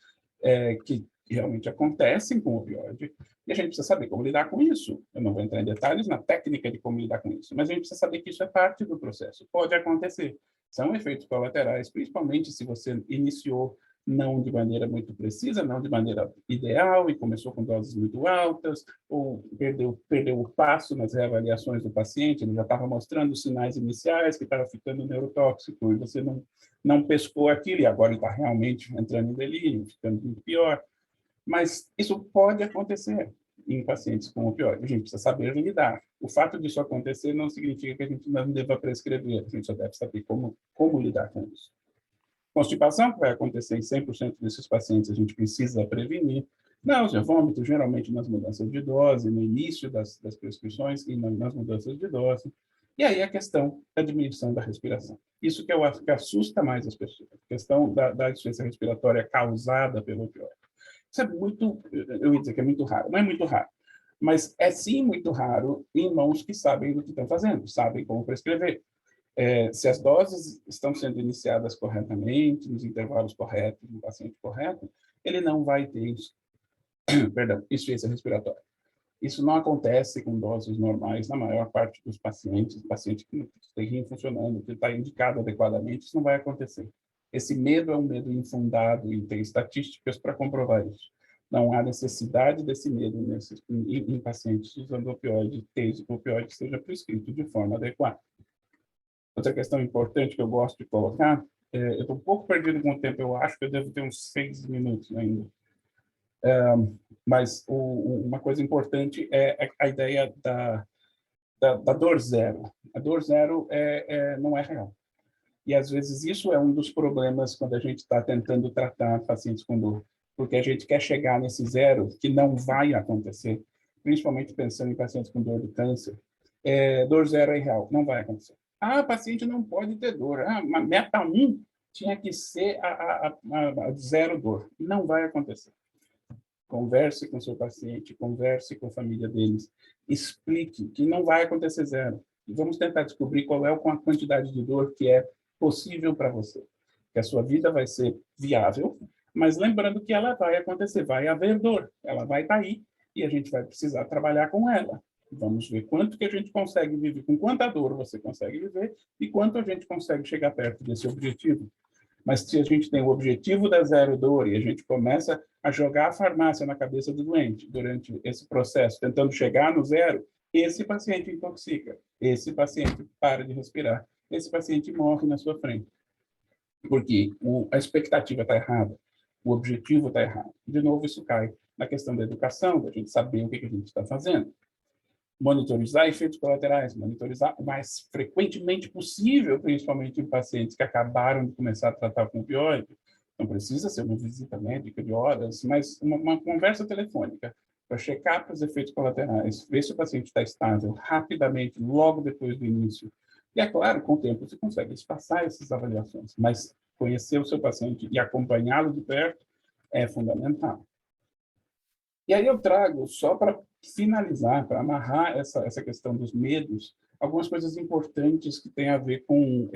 que realmente acontecem com o opioide, e a gente precisa saber como lidar com isso. Eu não vou entrar em detalhes na técnica de como lidar com isso, mas a gente precisa saber que isso é parte do processo. Pode acontecer. São efeitos colaterais, principalmente se você iniciou não de maneira muito precisa, não de maneira ideal, e começou com doses muito altas, ou perdeu o passo nas reavaliações do paciente, ele já estava mostrando sinais iniciais que estava ficando neurotóxico, e você não pescou aquilo, e agora ele está realmente entrando em delírio, ficando muito pior. Mas isso pode acontecer em pacientes com opioide. A gente precisa saber lidar. O fato disso acontecer não significa que a gente não deva prescrever, a gente só deve saber como lidar com isso. Constipação, que vai acontecer em 100% desses pacientes, a gente precisa prevenir. Náusea, vômito, geralmente nas mudanças de dose, no início das prescrições e nas mudanças de dose. E aí a questão da diminuição da respiração. Isso que eu acho que assusta mais as pessoas, a questão da insuficiência respiratória causada pelo opioide. Isso é muito, eu ia dizer que é muito raro, não é muito raro, mas é sim muito raro em mãos que sabem do que estão fazendo, sabem como prescrever. Se as doses estão sendo iniciadas corretamente, nos intervalos corretos, no paciente correto, ele não vai ter insuficiência respiratória. Isso não acontece com doses normais na maior parte dos pacientes que tem rim funcionando, que está indicado adequadamente, isso não vai acontecer. Esse medo é um medo infundado e tem estatísticas para comprovar isso. Não há necessidade desse medo em pacientes usando opioide, desde que o opioide seja prescrito de forma adequada. Outra questão importante que eu gosto de colocar, eu estou um pouco perdido com o tempo, eu acho que eu devo ter uns 6 minutos ainda. Mas uma coisa importante é a ideia da dor zero. A dor zero não é real. E, às vezes, isso é um dos problemas quando a gente está tentando tratar pacientes com dor, porque a gente quer chegar nesse zero, que não vai acontecer, principalmente pensando em pacientes com dor de câncer. Dor zero é irreal, não vai acontecer. Ah, o paciente não pode ter dor. Ah, uma meta 1 tinha que ser a zero dor. Não vai acontecer. Converse com seu paciente, converse com a família deles, explique que não vai acontecer zero. E vamos tentar descobrir qual é a quantidade de dor que é possível para você. Que a sua vida vai ser viável, mas lembrando que ela vai acontecer, vai haver dor, ela vai estar aí e a gente vai precisar trabalhar com ela. Vamos ver quanto que a gente consegue viver, com quanta dor você consegue viver e quanto a gente consegue chegar perto desse objetivo. Mas se a gente tem o objetivo da zero dor e a gente começa a jogar a farmácia na cabeça do doente durante esse processo, tentando chegar no zero, esse paciente intoxica, esse paciente para de respirar, esse paciente morre na sua frente. Porque a expectativa está errada, o objetivo está errado. De novo, isso cai na questão da educação, da gente saber o que a gente está fazendo. Monitorizar efeitos colaterais, monitorizar o mais frequentemente possível, principalmente em pacientes que acabaram de começar a tratar com opioide. Não precisa ser uma visita médica de horas, mas uma conversa telefônica para checar para os efeitos colaterais, ver se o paciente está estável rapidamente, logo depois do início. E, é claro, com o tempo você consegue espaçar essas avaliações, mas conhecer o seu paciente e acompanhá-lo de perto é fundamental. E aí eu trago, só para finalizar, para amarrar essa questão dos medos, algumas coisas importantes que têm a ver com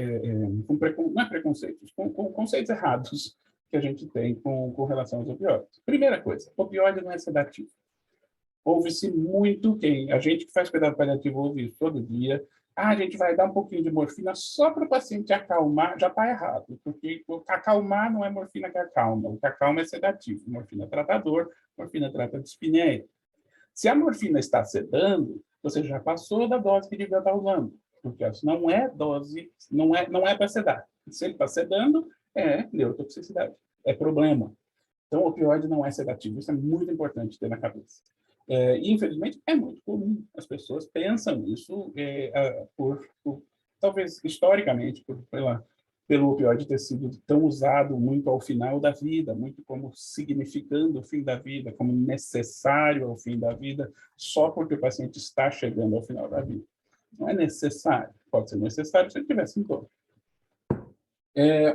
não é preconceitos, com conceitos errados que a gente tem com relação aos opioides. Primeira coisa, opioide não é sedativo. Ouve-se muito a gente que faz cuidado paliativo ouve isso todo dia, a gente vai dar um pouquinho de morfina só para o paciente acalmar, já está errado, porque acalmar não é morfina que acalma, o que acalma é sedativo, morfina é tratador, morfina trata de dispneia. Se a morfina está sedando, você já passou da dose que devia estar usando, porque isso não é dose, não é para sedar. Se ele está sedando, é neurotoxicidade, é problema. Então, o opioide não é sedativo, isso é muito importante ter na cabeça. E, infelizmente, é muito comum. As pessoas pensam isso talvez historicamente, pelo opioide ter sido tão usado muito ao final da vida, muito como significando o fim da vida, como necessário ao fim da vida, só porque o paciente está chegando ao final da vida. Não é necessário. Pode ser necessário se ele tiver sintoma.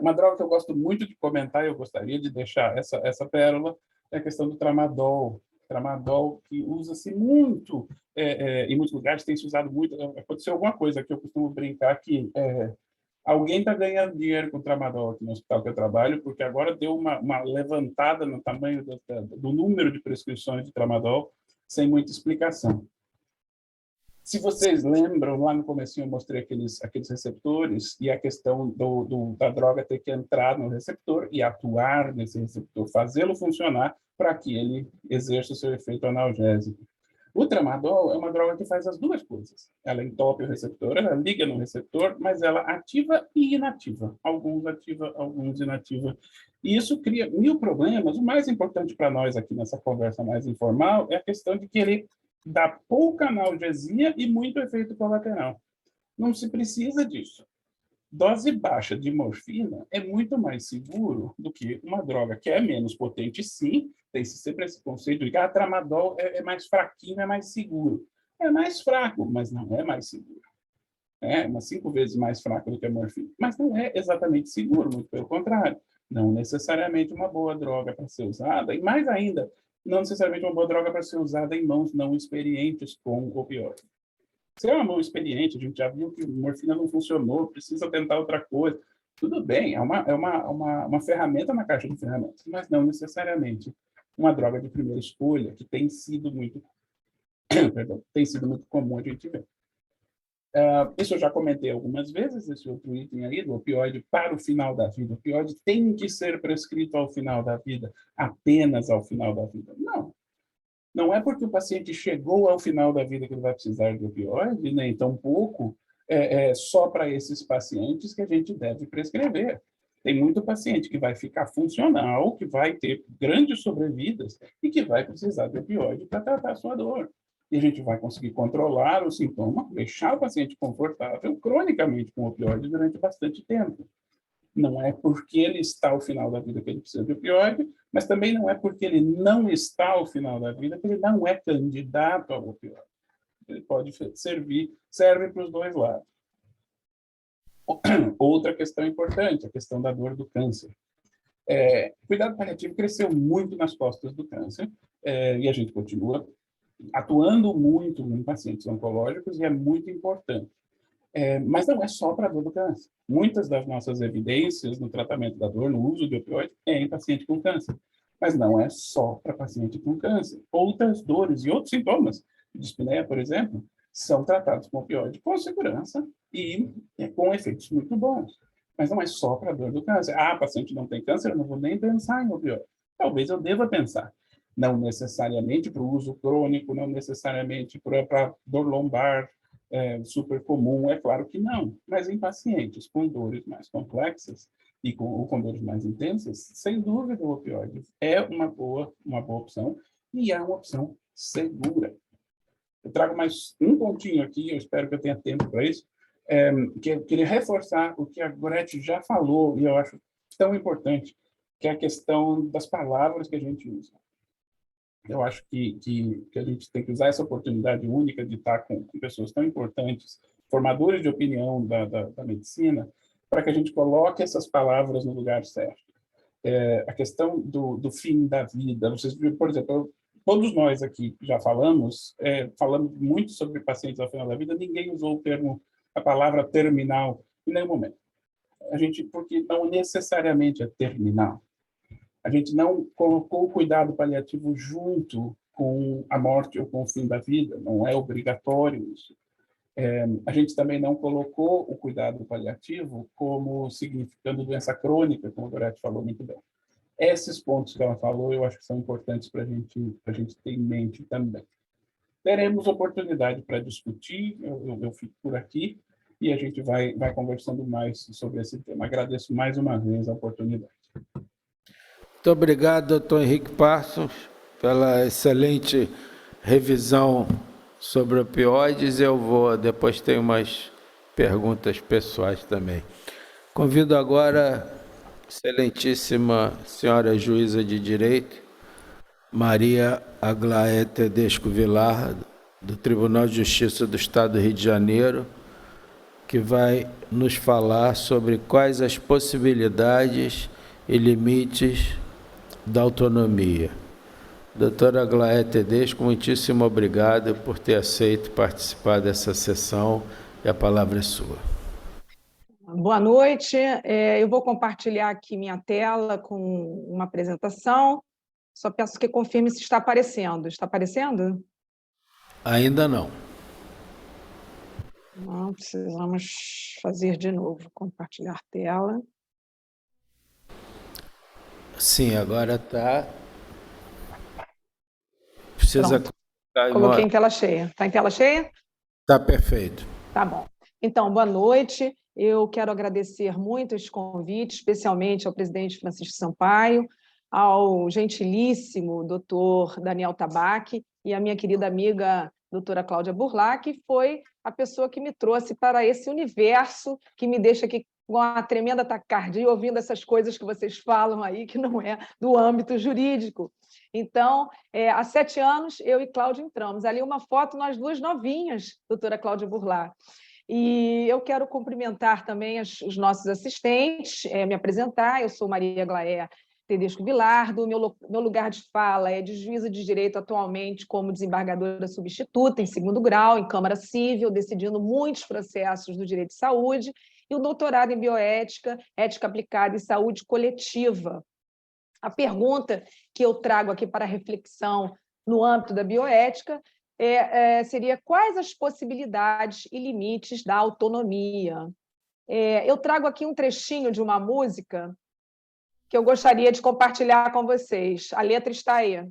Uma droga que eu gosto muito de comentar, e eu gostaria de deixar essa pérola, é a questão do tramadol. Tramadol que usa-se muito, em muitos lugares tem se usado muito. Aconteceu alguma coisa que eu costumo brincar que alguém está ganhando dinheiro com tramadol aqui no hospital que eu trabalho, porque agora deu uma levantada no tamanho do número de prescrições de tramadol, sem muita explicação. Se vocês lembram, lá no comecinho eu mostrei aqueles receptores e a questão da droga ter que entrar no receptor e atuar nesse receptor, fazê-lo funcionar para que ele exerça o seu efeito analgésico. O tramadol é uma droga que faz as duas coisas. Ela entope o receptor, ela liga no receptor, mas ela ativa e inativa. Alguns ativa, alguns inativa. E isso cria 1000 problemas. O mais importante para nós aqui nessa conversa mais informal é a questão de que ele dá pouca analgesia e muito efeito colateral. Não se precisa disso. Dose baixa de morfina é muito mais seguro do que uma droga que é menos potente, sim. Tem sempre esse conceito de que tramadol é mais fraquinho, é mais seguro. É mais fraco, mas não é mais seguro. É umas 5 vezes mais fraco do que a morfina. Mas não é exatamente seguro, muito pelo contrário. Não necessariamente uma boa droga para ser usada, e mais ainda, não necessariamente uma boa droga para ser usada em mãos não experientes com opioide. Se é uma mão experiente, a gente já viu que morfina não funcionou, precisa tentar outra coisa. Tudo bem, é uma ferramenta na caixa de ferramentas, mas não necessariamente uma droga de primeira escolha, que tem sido muito, tem sido muito comum a gente ver. Isso eu já comentei algumas vezes, esse outro item aí, do opioide para o final da vida. O opioide tem que ser prescrito ao final da vida, apenas ao final da vida. Não. Não é porque o paciente chegou ao final da vida que ele vai precisar de opioide, nem tampouco só para esses pacientes que a gente deve prescrever. Tem muito paciente que vai ficar funcional, que vai ter grandes sobrevidas e que vai precisar de opioide para tratar a sua dor. E a gente vai conseguir controlar o sintoma, deixar o paciente confortável cronicamente com opioide durante bastante tempo. Não é porque ele está ao final da vida que ele precisa de opioide, mas também não é porque ele não está ao final da vida que ele não é candidato ao opioide. Ele pode serve para os dois lados. Outra questão importante, a questão da dor do câncer. Cuidado paliativo cresceu muito nas costas do câncer, e a gente continua atuando muito em pacientes oncológicos, e é muito importante. Mas não é só para a dor do câncer. Muitas das nossas evidências no tratamento da dor, no uso de opioide, é em paciente com câncer. Mas não é só para paciente com câncer. Outras dores e outros sintomas, dispneia, por exemplo, são tratados com opioide com segurança e com efeitos muito bons. Mas não é só para a dor do câncer. O paciente não tem câncer, eu não vou nem pensar em opioide. Talvez eu deva pensar. Não necessariamente para o uso crônico, não necessariamente para dor lombar, super comum, é claro que não. Mas em pacientes com dores mais complexas e com dores mais intensas, sem dúvida o opioide é uma boa opção e é uma opção segura. Eu trago mais um pontinho aqui, eu espero que eu tenha tempo para isso, que eu queria reforçar o que a Gorete já falou, e eu acho tão importante, que é a questão das palavras que a gente usa. Eu acho que a gente tem que usar essa oportunidade única de estar com pessoas tão importantes, formadores de opinião da medicina, para que a gente coloque essas palavras no lugar certo. A questão do fim da vida. Vocês viram, por exemplo, todos nós aqui já falamos muito sobre pacientes ao final da vida, ninguém usou a palavra terminal em nenhum momento. Porque não necessariamente é terminal. A gente não colocou o cuidado paliativo junto com a morte ou com o fim da vida, não é obrigatório isso. A gente também não colocou o cuidado paliativo como significando doença crônica, como a Gorete falou muito bem. Esses pontos que ela falou, eu acho que são importantes para a gente ter em mente também. Teremos oportunidade para discutir, eu fico por aqui, e a gente vai conversando mais sobre esse tema. Agradeço mais uma vez a oportunidade. Muito obrigado, doutor Henrique Parsons, pela excelente revisão sobre opioides. Eu depois tenho umas perguntas pessoais também. Convido agora a excelentíssima senhora juíza de direito, Maria Aglaé Tedesco Vilar, do Tribunal de Justiça do Estado do Rio de Janeiro, que vai nos falar sobre quais as possibilidades e limites da autonomia. Doutora Aglaé Tedesco, muitíssimo obrigado por ter aceito participar dessa sessão, e a palavra é sua. Boa noite, eu vou compartilhar aqui minha tela com uma apresentação, só peço que confirme se está aparecendo. Está aparecendo? Ainda não. Não, precisamos fazer de novo, compartilhar tela. Sim, agora está. Precisa colocar Coloquei em tela cheia. Está em tela cheia? Está perfeito. Tá bom. Então, boa noite. Eu quero agradecer muito este convite, especialmente ao presidente Francisco Sampaio, ao gentilíssimo doutor Daniel Tabaque e a minha querida amiga doutora Cláudia Burlá, que foi a pessoa que me trouxe para esse universo que me deixa aqui com uma tremenda taquicardia ouvindo essas coisas que vocês falam aí, que não é do âmbito jurídico. Então, há 7 anos, eu e Cláudia entramos. Ali uma foto, nós duas novinhas, doutora Cláudia Burlá. E eu quero cumprimentar também os nossos assistentes, me apresentar. Eu sou Maria Aglaé Tedesco Vilar, meu lugar de fala é de juíza de direito atualmente como desembargadora substituta em 2º grau, em Câmara Civil, decidindo muitos processos do direito de saúde, e o doutorado em bioética, ética aplicada e saúde coletiva. A pergunta que eu trago aqui para reflexão no âmbito da bioética seria quais as possibilidades e limites da autonomia. Eu trago aqui um trechinho de uma música que eu gostaria de compartilhar com vocês. A letra está aí.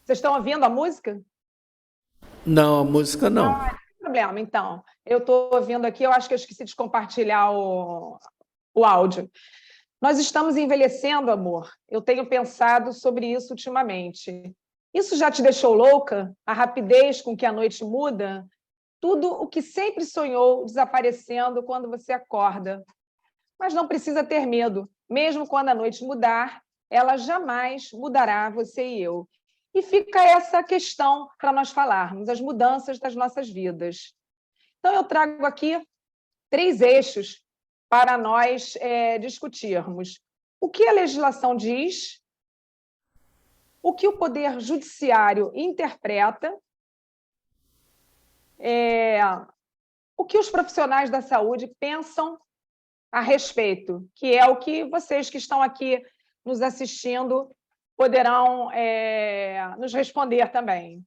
Vocês estão ouvindo a música? Não, a música não. Não tem problema, então. Eu estou ouvindo aqui, eu acho que eu esqueci de compartilhar o áudio. Nós estamos envelhecendo, amor. Eu tenho pensado sobre isso ultimamente. Isso já te deixou louca? A rapidez com que a noite muda? Tudo o que sempre sonhou desaparecendo quando você acorda. Mas não precisa ter medo. Mesmo quando a noite mudar, ela jamais mudará você e eu. E fica essa questão para nós falarmos, as mudanças das nossas vidas. Então, eu trago aqui 3 eixos para nós discutirmos. O que a legislação diz, o que o Poder Judiciário interpreta, o que os profissionais da saúde pensam a respeito, que é o que vocês que estão aqui nos assistindo poderão nos responder também.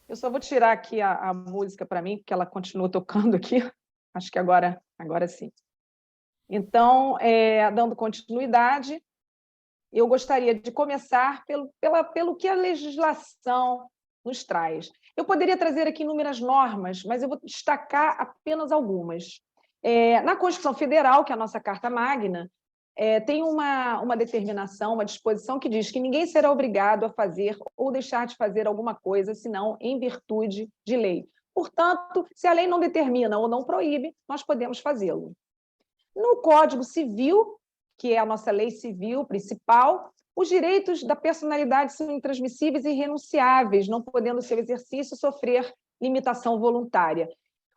Eu só vou tirar aqui a música para mim, porque ela continua tocando aqui. Acho que agora sim. Então, dando continuidade, eu gostaria de começar pelo que a legislação nos traz. Eu poderia trazer aqui inúmeras normas, mas eu vou destacar apenas algumas. Na Constituição Federal, que é a nossa Carta Magna, tem uma determinação, uma disposição que diz que ninguém será obrigado a fazer ou deixar de fazer alguma coisa, senão em virtude de lei. Portanto, se a lei não determina ou não proíbe, nós podemos fazê-lo. No Código Civil, que é a nossa lei civil principal, os direitos da personalidade são intransmissíveis e irrenunciáveis, não podendo seu exercício sofrer limitação voluntária.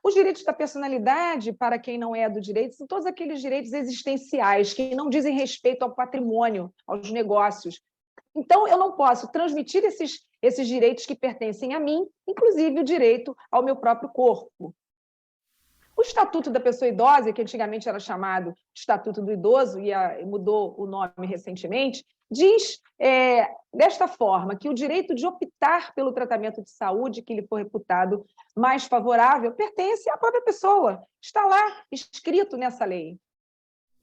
Os direitos da personalidade, para quem não é do direito, são todos aqueles direitos existenciais que não dizem respeito ao patrimônio, aos negócios. Então, eu não posso transmitir esses direitos que pertencem a mim, inclusive o direito ao meu próprio corpo. O Estatuto da Pessoa Idosa, que antigamente era chamado de Estatuto do Idoso, e mudou o nome recentemente, diz desta forma que o direito de optar pelo tratamento de saúde que lhe for reputado mais favorável pertence à própria pessoa, está lá escrito nessa lei.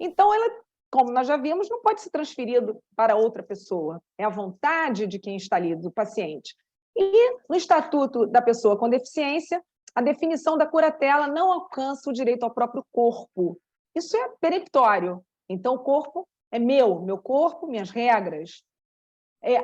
Então, ela, como nós já vimos, não pode ser transferido para outra pessoa, é a vontade de quem está ali, do paciente. E no Estatuto da Pessoa com Deficiência, a definição da curatela não alcança o direito ao próprio corpo. Isso é peremptório. Então, o corpo é meu corpo, minhas regras.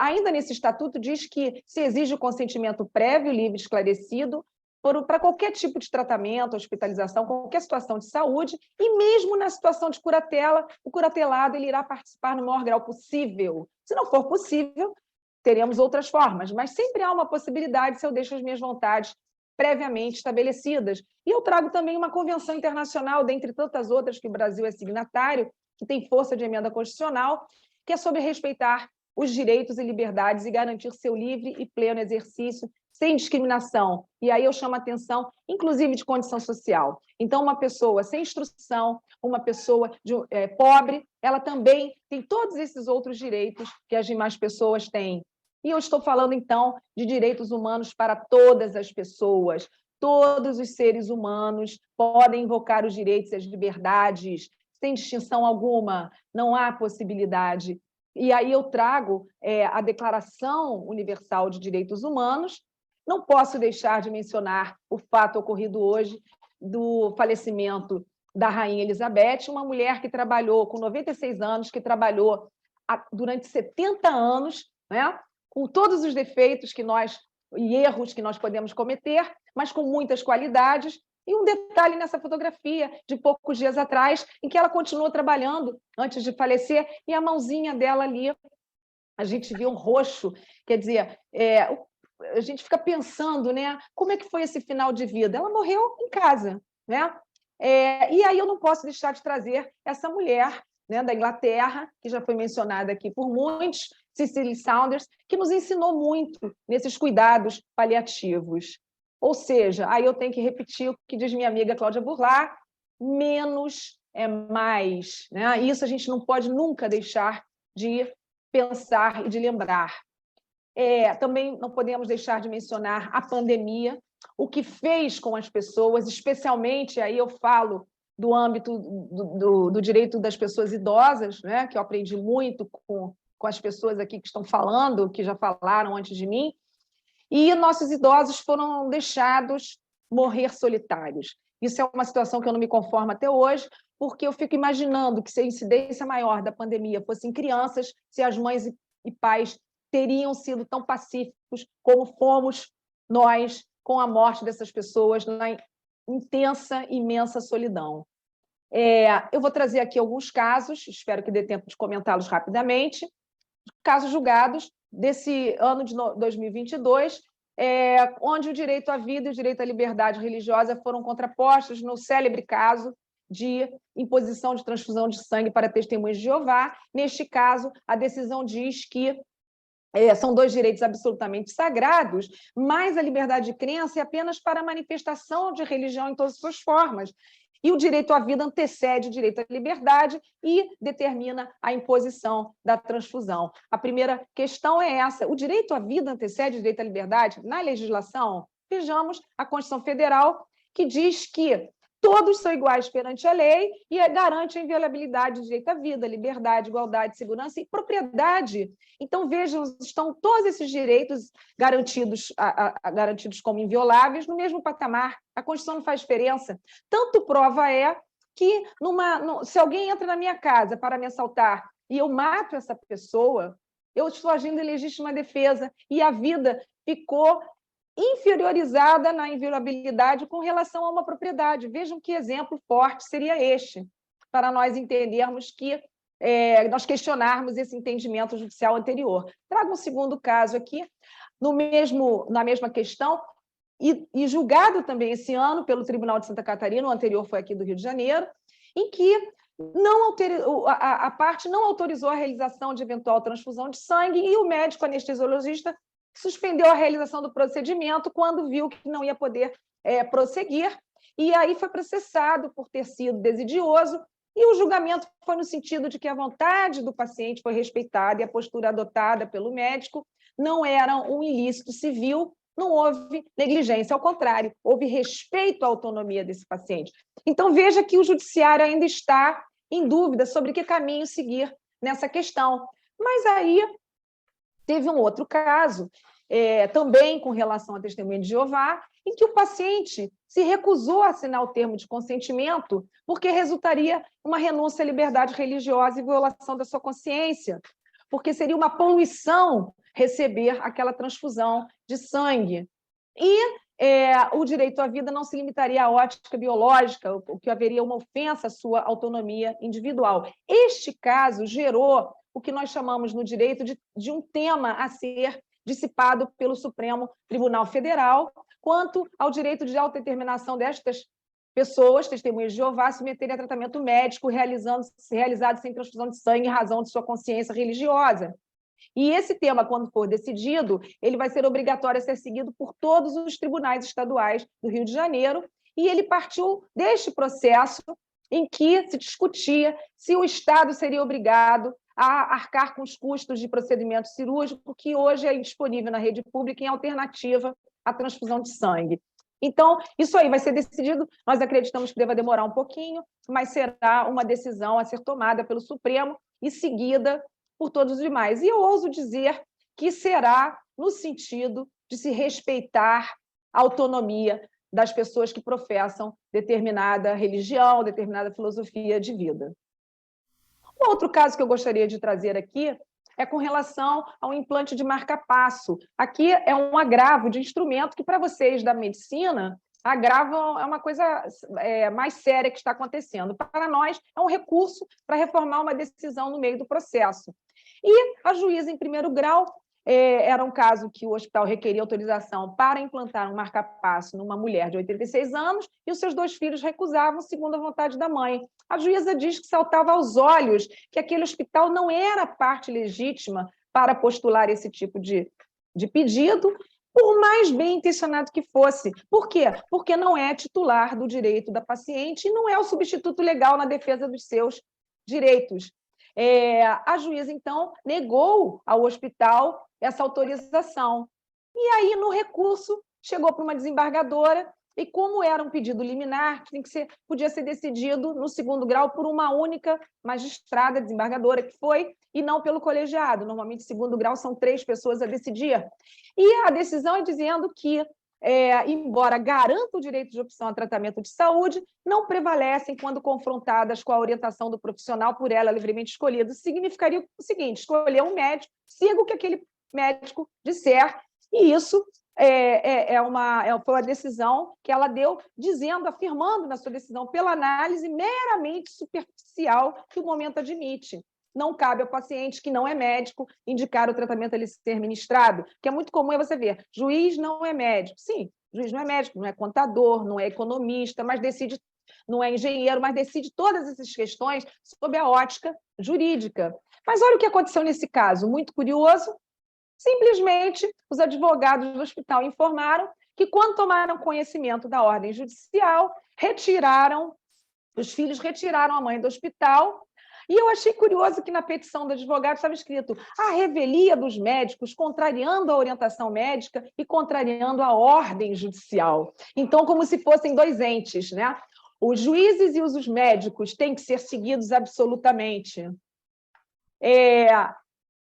Ainda nesse estatuto diz que se exige o consentimento prévio, livre e esclarecido para qualquer tipo de tratamento, hospitalização, qualquer situação de saúde, e mesmo na situação de curatela, o curatelado ele irá participar no maior grau possível. Se não for possível, teremos outras formas, mas sempre há uma possibilidade se eu deixo as minhas vontades previamente estabelecidas. E eu trago também uma convenção internacional, dentre tantas outras que o Brasil é signatário, que tem força de emenda constitucional, que é sobre respeitar os direitos e liberdades e garantir seu livre e pleno exercício sem discriminação. E aí eu chamo a atenção, inclusive, de condição social. Então, uma pessoa sem instrução, uma pessoa pobre, ela também tem todos esses outros direitos que as demais pessoas têm. E eu estou falando, então, de direitos humanos para todas as pessoas. Todos os seres humanos podem invocar os direitos e as liberdades, sem distinção alguma, não há possibilidade. E aí eu trago a Declaração Universal de Direitos Humanos. Não posso deixar de mencionar o fato ocorrido hoje do falecimento da Rainha Elizabeth, uma mulher que trabalhou com 96 anos, que trabalhou durante 70 anos, né, com todos os defeitos e erros que nós podemos cometer, mas com muitas qualidades. E um detalhe nessa fotografia de poucos dias atrás, em que ela continuou trabalhando antes de falecer, e a mãozinha dela ali, a gente viu um roxo, quer dizer, a gente fica pensando, né, como é que foi esse final de vida? Ela morreu em casa, né? E aí eu não posso deixar de trazer essa mulher, né, da Inglaterra, que já foi mencionada aqui por muitos, Cicely Saunders, que nos ensinou muito nesses cuidados paliativos. Ou seja, aí eu tenho que repetir o que diz minha amiga Cláudia Burlat, menos é mais, né? Isso a gente não pode nunca deixar de pensar e de lembrar. Também não podemos deixar de mencionar a pandemia, o que fez com as pessoas, especialmente, aí eu falo do âmbito do direito das pessoas idosas, né, que eu aprendi muito com as pessoas aqui que estão falando, que já falaram antes de mim, e nossos idosos foram deixados morrer solitários. Isso é uma situação que eu não me conformo até hoje, porque eu fico imaginando que se a incidência maior da pandemia fosse em crianças, se as mães e pais teriam sido tão pacíficos como fomos nós com a morte dessas pessoas na intensa, imensa solidão. Eu vou trazer aqui alguns casos, espero que dê tempo de comentá-los rapidamente, casos julgados desse ano de 2022, onde o direito à vida e o direito à liberdade religiosa foram contrapostos no célebre caso de imposição de transfusão de sangue para testemunhas de Jeová. Neste caso, a decisão diz que são dois direitos absolutamente sagrados, mas a liberdade de crença é apenas para a manifestação de religião em todas as suas formas. E o direito à vida antecede o direito à liberdade e determina a imposição da transfusão. A primeira questão é essa: o direito à vida antecede o direito à liberdade? Na legislação, vejamos a Constituição Federal, que diz que todos são iguais perante a lei e garante a inviolabilidade do direito à vida, liberdade, igualdade, segurança e propriedade. Então, vejam, estão todos esses direitos garantidos como invioláveis no mesmo patamar. A Constituição não faz diferença. Tanto prova é que, se alguém entra na minha casa para me assaltar e eu mato essa pessoa, eu estou agindo em legítima defesa e a vida ficou inferiorizada na inviolabilidade com relação a uma propriedade. Vejam que exemplo forte seria este, para nós entendermos que nós questionarmos esse entendimento judicial anterior. Trago um segundo caso aqui, na mesma questão, e julgado também esse ano pelo Tribunal de Santa Catarina, o anterior foi aqui do Rio de Janeiro, em que a parte não autorizou a realização de eventual transfusão de sangue e o médico anestesiologista suspendeu a realização do procedimento quando viu que não ia poder prosseguir, e aí foi processado por ter sido desidioso, e o julgamento foi no sentido de que a vontade do paciente foi respeitada e a postura adotada pelo médico não era um ilícito civil, não houve negligência, ao contrário, houve respeito à autonomia desse paciente. Então, veja que o judiciário ainda está em dúvida sobre que caminho seguir nessa questão. Mas aí teve um outro caso, também com relação à testemunha de Jeová, em que o paciente se recusou a assinar o termo de consentimento porque resultaria uma renúncia à liberdade religiosa e violação da sua consciência, porque seria uma poluição receber aquela transfusão de sangue. E o direito à vida não se limitaria à ótica biológica, o que haveria uma ofensa à sua autonomia individual. Este caso gerou o que nós chamamos no direito de um tema a ser dissipado pelo Supremo Tribunal Federal, quanto ao direito de autodeterminação destas pessoas, testemunhas de Jeová, submeterem a tratamento médico realizado sem transfusão de sangue em razão de sua consciência religiosa. E esse tema, quando for decidido, ele vai ser obrigatório a ser seguido por todos os tribunais estaduais do Rio de Janeiro, e ele partiu deste processo em que se discutia se o Estado seria obrigado a arcar com os custos de procedimento cirúrgico que hoje é disponível na rede pública em alternativa à transfusão de sangue. Então, isso aí vai ser decidido, nós acreditamos que deva demorar um pouquinho, mas será uma decisão a ser tomada pelo Supremo e seguida por todos os demais. E eu ouso dizer que será no sentido de se respeitar a autonomia das pessoas que professam determinada religião, determinada filosofia de vida. Um outro caso que eu gostaria de trazer aqui é com relação ao implante de marca-passo. Aqui é um agravo de instrumento que, para vocês da medicina, agravo é uma coisa mais séria que está acontecendo. Para nós, é um recurso para reformar uma decisão no meio do processo. E a juíza, em primeiro grau, era um caso que o hospital requeria autorização para implantar um marca-passo numa mulher de 86 anos e os seus 2 filhos recusavam, segundo a vontade da mãe. A juíza diz que saltava aos olhos que aquele hospital não era parte legítima para postular esse tipo de pedido, por mais bem intencionado que fosse. Por quê? Porque não é titular do direito da paciente e não é o substituto legal na defesa dos seus direitos. A juíza, então, negou ao hospital essa autorização. E aí, no recurso, chegou para uma desembargadora, e como era um pedido liminar, podia ser decidido no segundo grau por uma única magistrada desembargadora, que foi, e não pelo colegiado. Normalmente, segundo grau, são 3 pessoas a decidir. E a decisão é dizendo que, embora garanta o direito de opção a tratamento de saúde, não prevalecem quando confrontadas com a orientação do profissional por ela livremente escolhido. Significaria o seguinte: escolher um médico, siga o que aquele médico disser, e isso foi uma decisão que ela deu, afirmando na sua decisão, pela análise meramente superficial que o momento admite. Não cabe ao paciente que não é médico indicar o tratamento a lhe ser ministrado, que é muito comum você ver, juiz não é médico. Sim, juiz não é médico, não é contador, não é economista, mas decide, não é engenheiro, mas decide todas essas questões sob a ótica jurídica. Mas olha o que aconteceu nesse caso, muito curioso. Simplesmente, os advogados do hospital informaram que, quando tomaram conhecimento da ordem judicial, os filhos retiraram a mãe do hospital. E eu achei curioso que na petição do advogado estava escrito a revelia dos médicos contrariando a orientação médica e contrariando a ordem judicial. Então, como se fossem 2 entes, né? Os juízes e os médicos têm que ser seguidos absolutamente.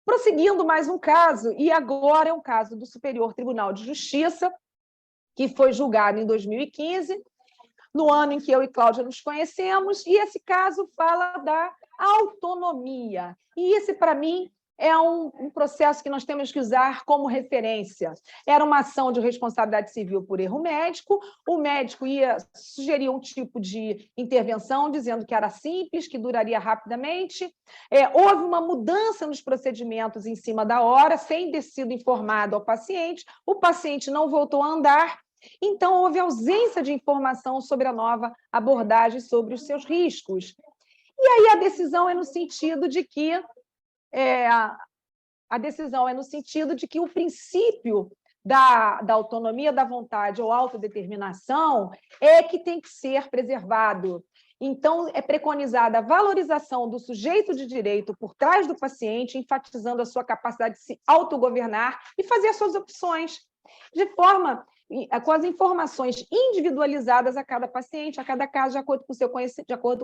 Prosseguindo mais um caso, e agora é um caso do Superior Tribunal de Justiça, que foi julgado em 2015, no ano em que eu e Cláudia nos conhecemos, e esse caso fala da autonomia. E esse, para mim, é um processo que nós temos que usar como referência. Era uma ação de responsabilidade civil por erro médico, o médico ia sugerir um tipo de intervenção, dizendo que era simples, que duraria rapidamente. Houve uma mudança nos procedimentos em cima da hora, sem ter sido informado ao paciente, o paciente não voltou a andar, então houve ausência de informação sobre a nova abordagem, sobre os seus riscos. E aí a decisão é no sentido de que o princípio da autonomia da vontade ou autodeterminação é que tem que ser preservado. Então, é preconizada a valorização do sujeito de direito por trás do paciente, enfatizando a sua capacidade de se autogovernar e fazer as suas opções, de forma com as informações individualizadas a cada paciente, a cada caso, de acordo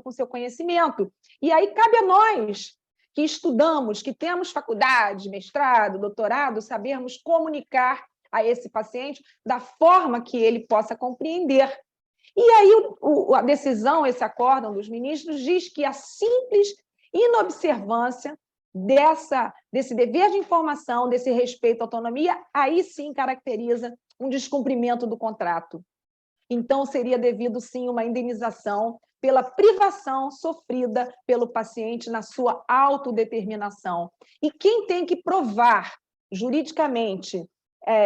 com o seu conhecimento. E aí cabe a nós, que estudamos, que temos faculdade, mestrado, doutorado, sabermos comunicar a esse paciente da forma que ele possa compreender. E aí a decisão, esse acórdão dos ministros, diz que a simples inobservância desse dever de informação, desse respeito à autonomia, aí sim caracteriza um descumprimento do contrato. Então, seria devido, sim, uma indenização pela privação sofrida pelo paciente na sua autodeterminação. E quem tem que provar juridicamente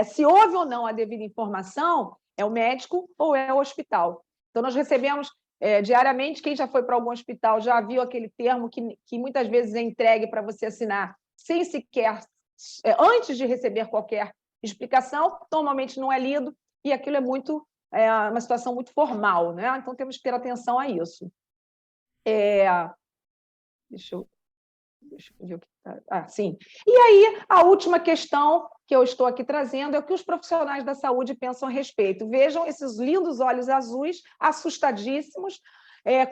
se houve ou não a devida informação é o médico ou é o hospital. Então, nós recebemos diariamente, quem já foi para algum hospital já viu aquele termo que muitas vezes é entregue para você assinar sem sequer, antes de receber qualquer explicação, normalmente não é lido, e aquilo é uma situação muito formal, né? Então, temos que ter atenção a isso. Deixa eu ver o que está... sim. E aí, a última questão que eu estou aqui trazendo é o que os profissionais da saúde pensam a respeito. Vejam esses lindos olhos azuis, assustadíssimos,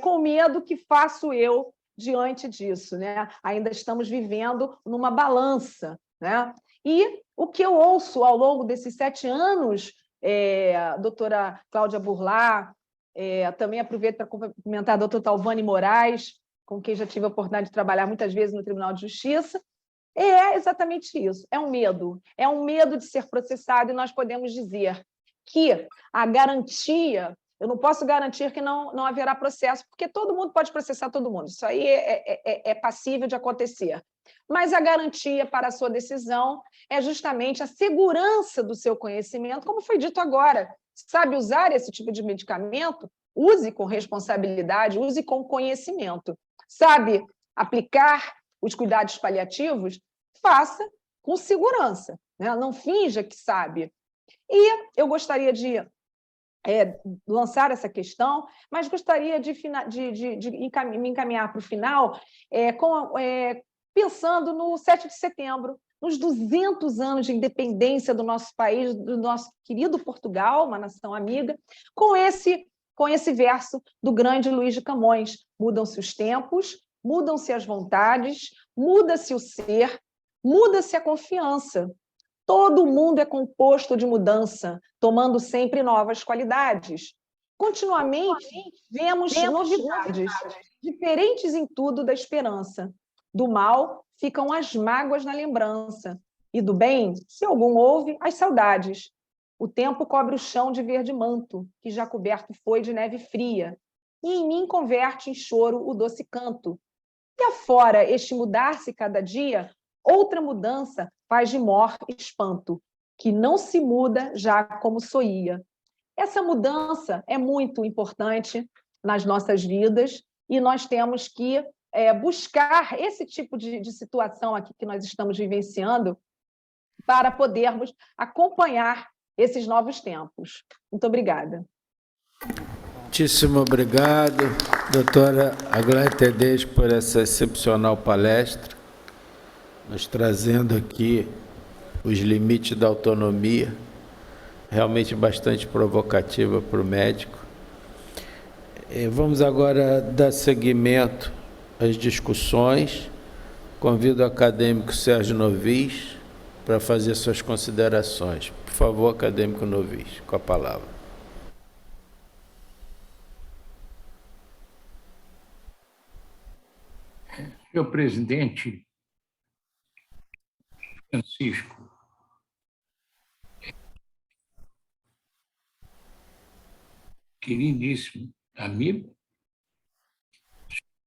com medo que faço eu diante disso, né? Ainda estamos vivendo numa balança, né? E o que eu ouço ao longo desses 7 anos, doutora Cláudia Burlá, também aproveito para cumprimentar a doutora Talvane Moraes, com quem já tive a oportunidade de trabalhar muitas vezes no Tribunal de Justiça, é exatamente isso, é um medo de ser processado, e nós podemos dizer que a garantia, eu não posso garantir que não haverá processo, porque todo mundo pode processar todo mundo, isso aí é passível de acontecer. Mas a garantia para a sua decisão é justamente a segurança do seu conhecimento, como foi dito agora. Sabe usar esse tipo de medicamento? Use com responsabilidade, use com conhecimento. Sabe aplicar os cuidados paliativos? Faça com segurança, né? Não finja que sabe. E eu gostaria de lançar essa questão, mas gostaria de me encaminhar para o final pensando no 7 de setembro, nos 200 anos de independência do nosso país, do nosso querido Portugal, uma nação amiga, com esse verso do grande Luís de Camões: mudam-se os tempos, mudam-se as vontades, muda-se o ser, muda-se a confiança. Todo mundo é composto de mudança, tomando sempre novas qualidades. Continuamente vemos novidades, diferentes em tudo da esperança. Do mal ficam as mágoas na lembrança, e do bem, se algum houve, as saudades. O tempo cobre o chão de verde manto, que já coberto foi de neve fria, e em mim converte em choro o doce canto. E afora este mudar-se cada dia, outra mudança faz de mor espanto, que não se muda já como soía. Essa mudança é muito importante nas nossas vidas, e nós temos que buscar esse tipo de situação aqui que nós estamos vivenciando para podermos acompanhar esses novos tempos. Muito obrigada. Muitíssimo obrigado, doutora Aglaé Tedesco, por essa excepcional palestra, nos trazendo aqui os limites da autonomia, realmente bastante provocativa para o médico. Vamos agora dar seguimento às discussões. Convido o acadêmico Sérgio Novis para fazer suas considerações. Por favor, acadêmico Novis, com a palavra. Senhor presidente Francisco, queridíssimo amigo,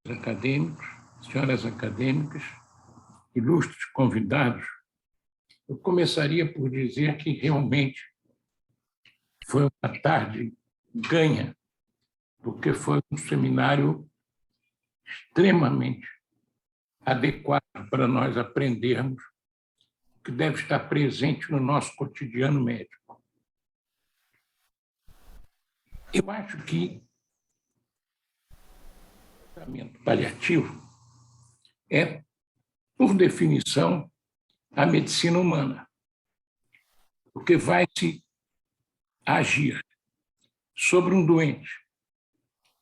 acadêmicos, senhoras acadêmicas, ilustres convidados, eu começaria por dizer que realmente foi uma tarde ganha, porque foi um seminário extremamente adequado para nós aprendermos o que deve estar presente no nosso cotidiano médico. Eu acho que o tratamento paliativo é, por definição, a medicina humana, porque vai se agir sobre um doente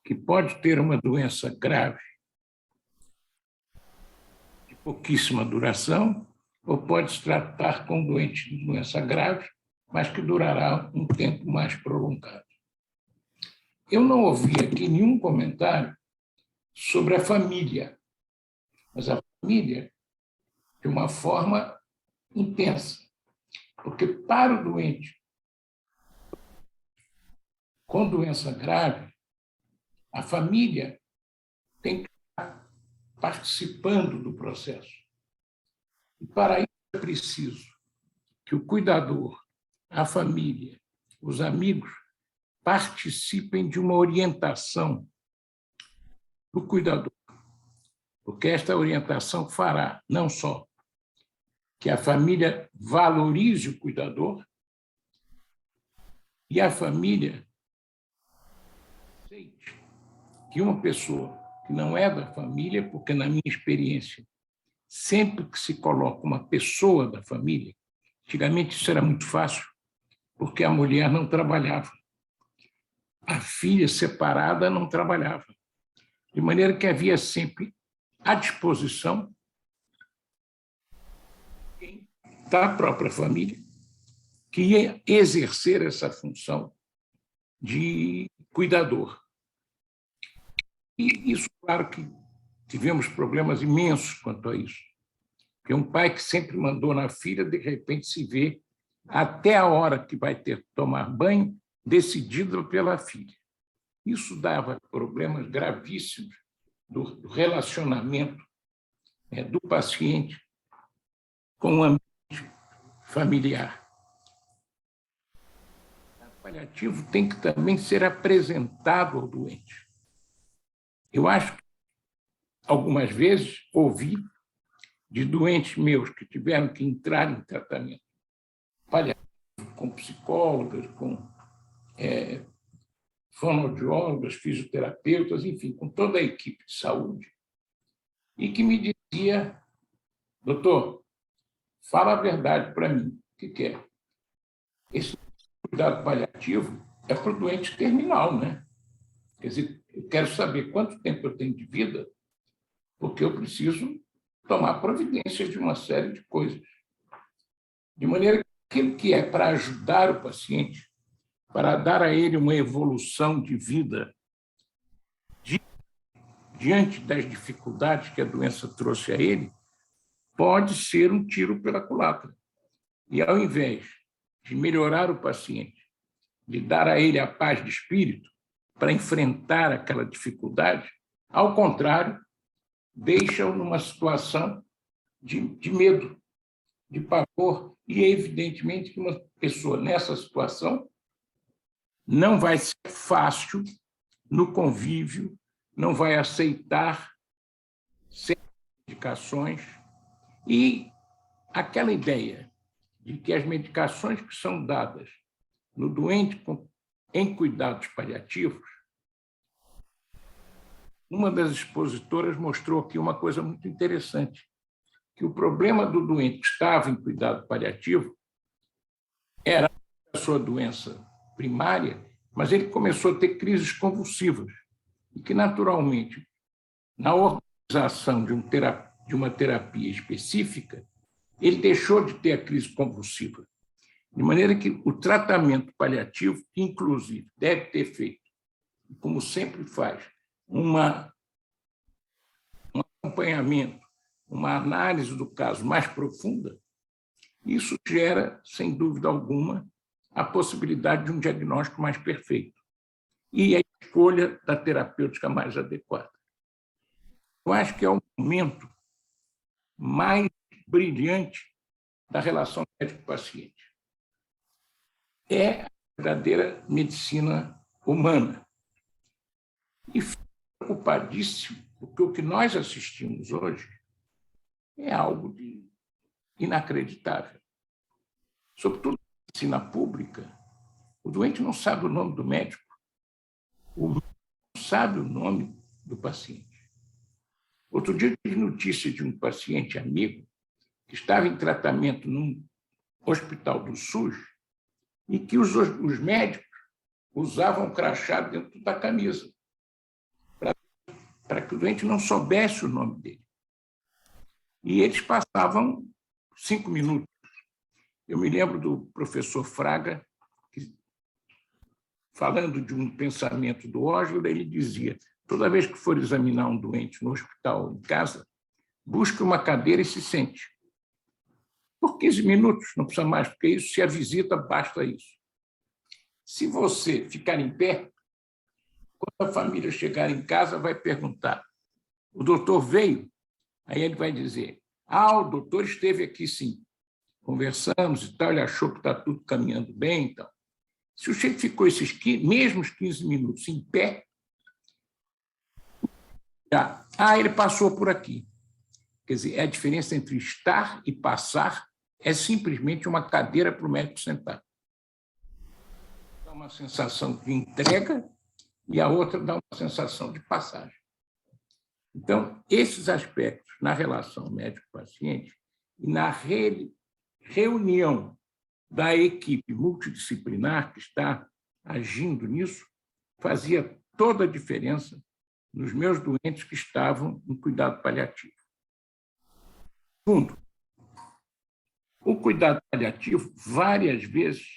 que pode ter uma doença grave, de pouquíssima duração, ou pode se tratar com um doente de doença grave, mas que durará um tempo mais prolongado. Eu não ouvi aqui nenhum comentário sobre a família, mas a família de uma forma intensa, porque para o doente com doença grave, a família tem que estar participando do processo. E, para isso, é preciso que o cuidador, a família, os amigos participem de uma orientação do cuidador, porque esta orientação fará não só que a família valorize o cuidador e a família aceite que uma pessoa que não é da família, porque, na minha experiência, sempre que se coloca uma pessoa da família, antigamente isso era muito fácil, porque a mulher não trabalhava, a filha separada não trabalhava, de maneira que havia sempre à disposição da própria família que ia exercer essa função de cuidador. E isso, claro que tivemos problemas imensos quanto a isso, porque um pai que sempre mandou na filha, de repente se vê até a hora que vai ter que tomar banho, decidido pela filha. Isso dava problemas gravíssimos do relacionamento do paciente com o ambiente familiar. O paliativo tem que também ser apresentado ao doente. Eu acho que, algumas vezes, ouvi de doentes meus que tiveram que entrar em tratamento paliativo, com psicólogas, com fonoaudiólogas, fisioterapeutas, enfim, com toda a equipe de saúde, e que me dizia: doutor, fala a verdade para mim, o que é? Esse cuidado paliativo é para o doente terminal, né? Quer dizer, eu quero saber quanto tempo eu tenho de vida, porque eu preciso tomar providência de uma série de coisas. De maneira que aquilo que é para ajudar o paciente, para dar a ele uma evolução de vida diante das dificuldades que a doença trouxe a ele, pode ser um tiro pela culatra. E, ao invés de melhorar o paciente, de dar a ele a paz de espírito para enfrentar aquela dificuldade, ao contrário, deixa-o numa situação de medo, de pavor, e é evidentemente que uma pessoa nessa situação não vai ser fácil no convívio, não vai aceitar certas medicações, e aquela ideia de que as medicações que são dadas no doente em cuidados paliativos, uma das expositoras mostrou aqui uma coisa muito interessante, que o problema do doente que estava em cuidado paliativo era a sua doença primária, mas ele começou a ter crises convulsivas, e que, naturalmente, na organização de uma terapia específica, ele deixou de ter a crise convulsiva. De maneira que o tratamento paliativo, inclusive, deve ter feito, como sempre faz, um acompanhamento, uma análise do caso mais profunda. Isso gera, sem dúvida alguma, a possibilidade de um diagnóstico mais perfeito e a escolha da terapêutica mais adequada. Eu acho que é o momento mais brilhante da relação médico-paciente. É a verdadeira medicina humana. E fico preocupadíssimo, porque o que nós assistimos hoje é algo de inacreditável. Sobretudo na medicina pública, o doente não sabe o nome do médico, o médico não sabe o nome do paciente. Outro dia eu tive notícia de um paciente amigo que estava em tratamento num hospital do SUS e que os médicos usavam crachá dentro da camisa para que o doente não soubesse o nome dele. E eles passavam 5 minutos. Eu me lembro do professor Fraga, que, falando de um pensamento do Osler, ele dizia: toda vez que for examinar um doente no hospital ou em casa, busque uma cadeira e se sente. Por 15 minutos, não precisa mais do que isso, se a visita basta isso. Se você ficar em pé, quando a família chegar em casa, vai perguntar: o doutor veio? Aí ele vai dizer: o doutor esteve aqui, sim. Conversamos e tal, ele achou que está tudo caminhando bem. Então, se o sujeito ficou esses mesmos 15 minutos em pé, ele passou por aqui. Quer dizer, a diferença entre estar e passar é simplesmente uma cadeira para o médico sentar. Dá uma sensação de entrega e a outra dá uma sensação de passagem. Então, esses aspectos na relação médico-paciente e na reunião da equipe multidisciplinar que está agindo nisso, fazia toda a diferença nos meus doentes que estavam em cuidado paliativo. Segundo, o cuidado paliativo, várias vezes,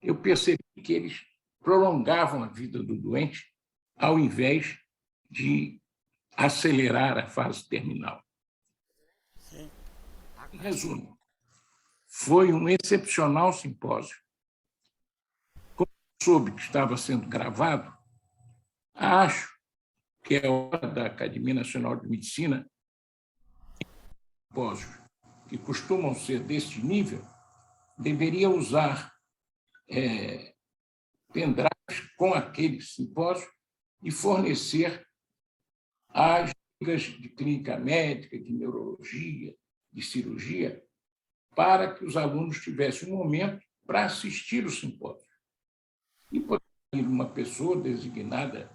eu percebi que eles prolongavam a vida do doente ao invés de acelerar a fase terminal. Em resumo, foi um excepcional simpósio. Como soube que estava sendo gravado, acho que é hora da Academia Nacional de Medicina, simpósios que costumam ser deste nível, deveria usar pendrives com aquele simpósio e fornecer as dicas de clínica médica, de neurologia, de cirurgia, para que os alunos tivessem um momento para assistir o simpósio. E poderia ir uma pessoa designada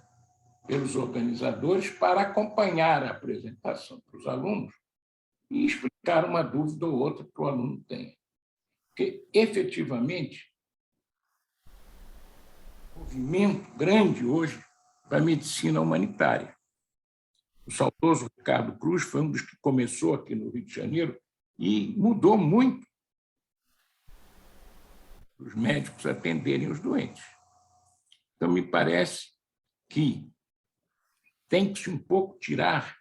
pelos organizadores para acompanhar a apresentação para os alunos e explicar uma dúvida ou outra que o aluno tenha. Porque, efetivamente, um movimento grande hoje para a medicina humanitária. O saudoso Ricardo Cruz foi um dos que começou aqui no Rio de Janeiro e mudou muito os médicos atenderem os doentes. Então, me parece que tem que se um pouco tirar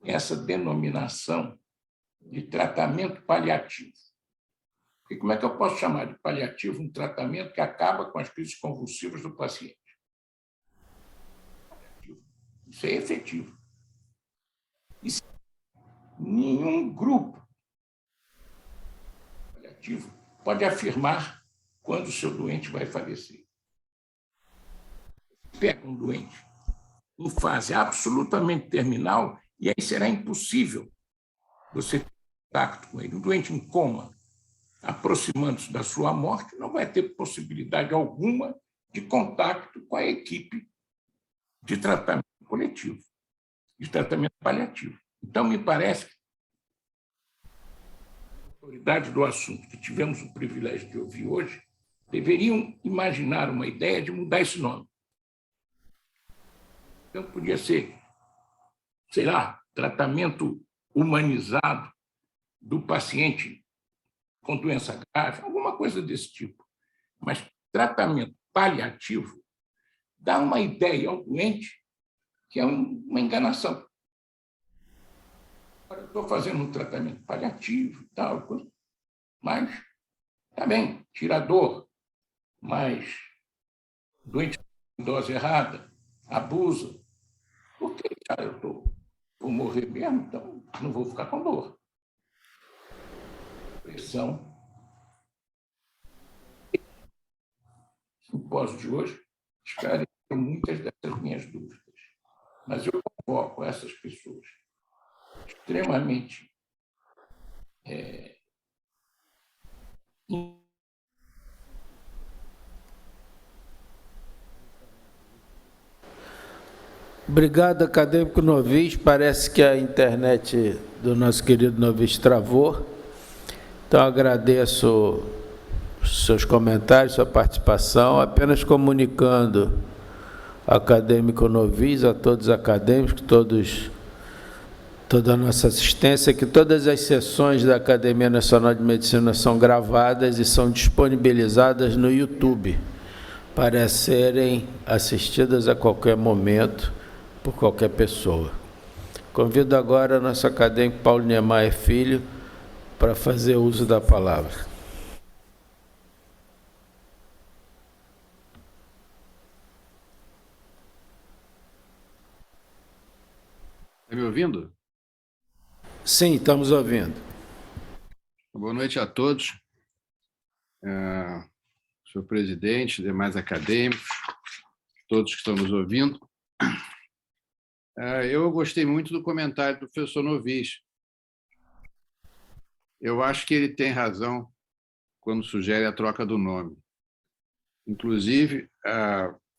essa denominação de tratamento paliativo. E como é que eu posso chamar de paliativo um tratamento que acaba com as crises convulsivas do paciente? Isso é efetivo. Nenhum grupo paliativo pode afirmar quando o seu doente vai falecer. Pega um doente em fase absolutamente terminal e aí será impossível você ter contato com ele. Um doente em coma, aproximando-se da sua morte, não vai ter possibilidade alguma de contato com a equipe de tratamento coletivo, de tratamento paliativo. Então, me parece que a autoridade do assunto, que tivemos o privilégio de ouvir hoje, deveriam imaginar uma ideia de mudar esse nome. Então, podia ser, sei lá, tratamento humanizado do paciente com doença grave, alguma coisa desse tipo. Mas tratamento paliativo dá uma ideia ao doente que é uma enganação. Eu estou fazendo um tratamento paliativo e tal, mas está bem, tira a dor, mas o doente com dose errada, abusa. Porque, eu vou morrer mesmo, então não vou ficar com dor. Pressão. O simpósio de hoje esclareceu muitas dessas minhas dúvidas. Mas eu convoco essas pessoas extremamente Obrigado, acadêmico Novis. Parece que a internet do nosso querido Novis travou. Então, agradeço os seus comentários, sua participação, apenas comunicando ao acadêmico Novis, a todos os acadêmicos, toda a nossa assistência, que todas as sessões da Academia Nacional de Medicina são gravadas e são disponibilizadas no YouTube para serem assistidas a qualquer momento por qualquer pessoa. Convido agora nosso acadêmico Paulo Niemeyer Filho para fazer uso da palavra. me ouvindo? Sim, estamos ouvindo. Boa noite a todos. Senhor presidente, demais acadêmicos, todos que estão nos ouvindo. Eu gostei muito do comentário do professor Novis. Eu acho que ele tem razão quando sugere a troca do nome. Inclusive,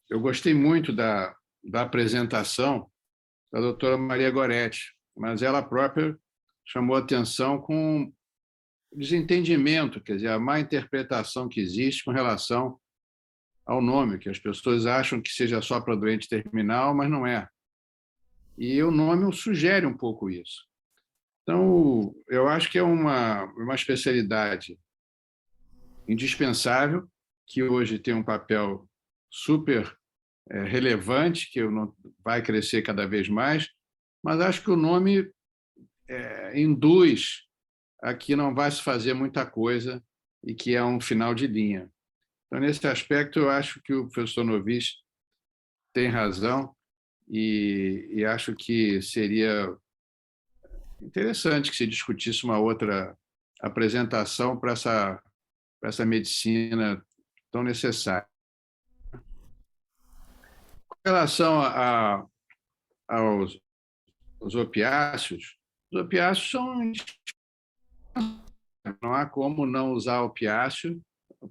eu gostei muito da apresentação da doutora Maria Goretti, mas ela própria chamou atenção com desentendimento, quer dizer, a má interpretação que existe com relação ao nome, que as pessoas acham que seja só para doente terminal, mas não é. E o nome sugere um pouco isso. Então, eu acho que é uma especialidade indispensável, que hoje tem um papel super relevante, que vai crescer cada vez mais, mas acho que o nome induz a que não vai se fazer muita coisa e que é um final de linha. Então, nesse aspecto, eu acho que o professor Novis tem razão e acho que seria interessante que se discutisse uma outra apresentação para essa medicina tão necessária. Com relação aos opiáceos, os opiáceos são... Não há como não usar opiáceo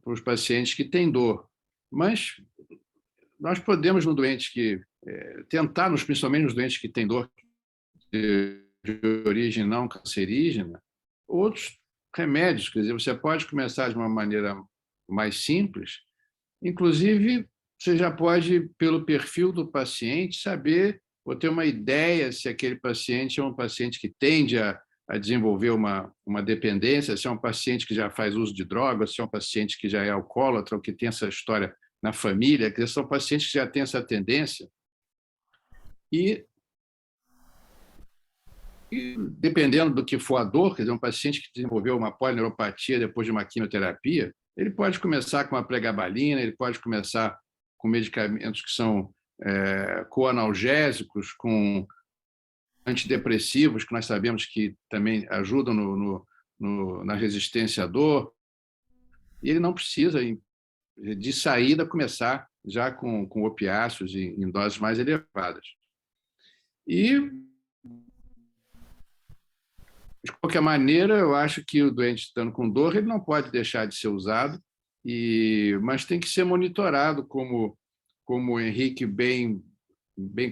para os pacientes que têm dor. Mas nós podemos, no doente que... tentar, principalmente nos doentes que têm dor de origem não cancerígena, outros remédios. Quer dizer, você pode começar de uma maneira mais simples. Inclusive, você já pode, pelo perfil do paciente, saber ou ter uma ideia se aquele paciente é um paciente que tende a desenvolver uma dependência, se é um paciente que já faz uso de drogas, se é um paciente que já é alcoólatra ou que tem essa história na família, que são pacientes que já têm essa tendência. E dependendo do que for a dor, quer dizer, um paciente que desenvolveu uma polineuropatia depois de uma quimioterapia, ele pode começar com uma pregabalina, ele pode começar com medicamentos que são coanalgésicos, com antidepressivos, que nós sabemos que também ajudam na resistência à dor, e ele não precisa, de saída, começar já com opiáceos em doses mais elevadas. E, de qualquer maneira, eu acho que o doente estando com dor, ele não pode deixar de ser usado, mas tem que ser monitorado, como o Henrique bem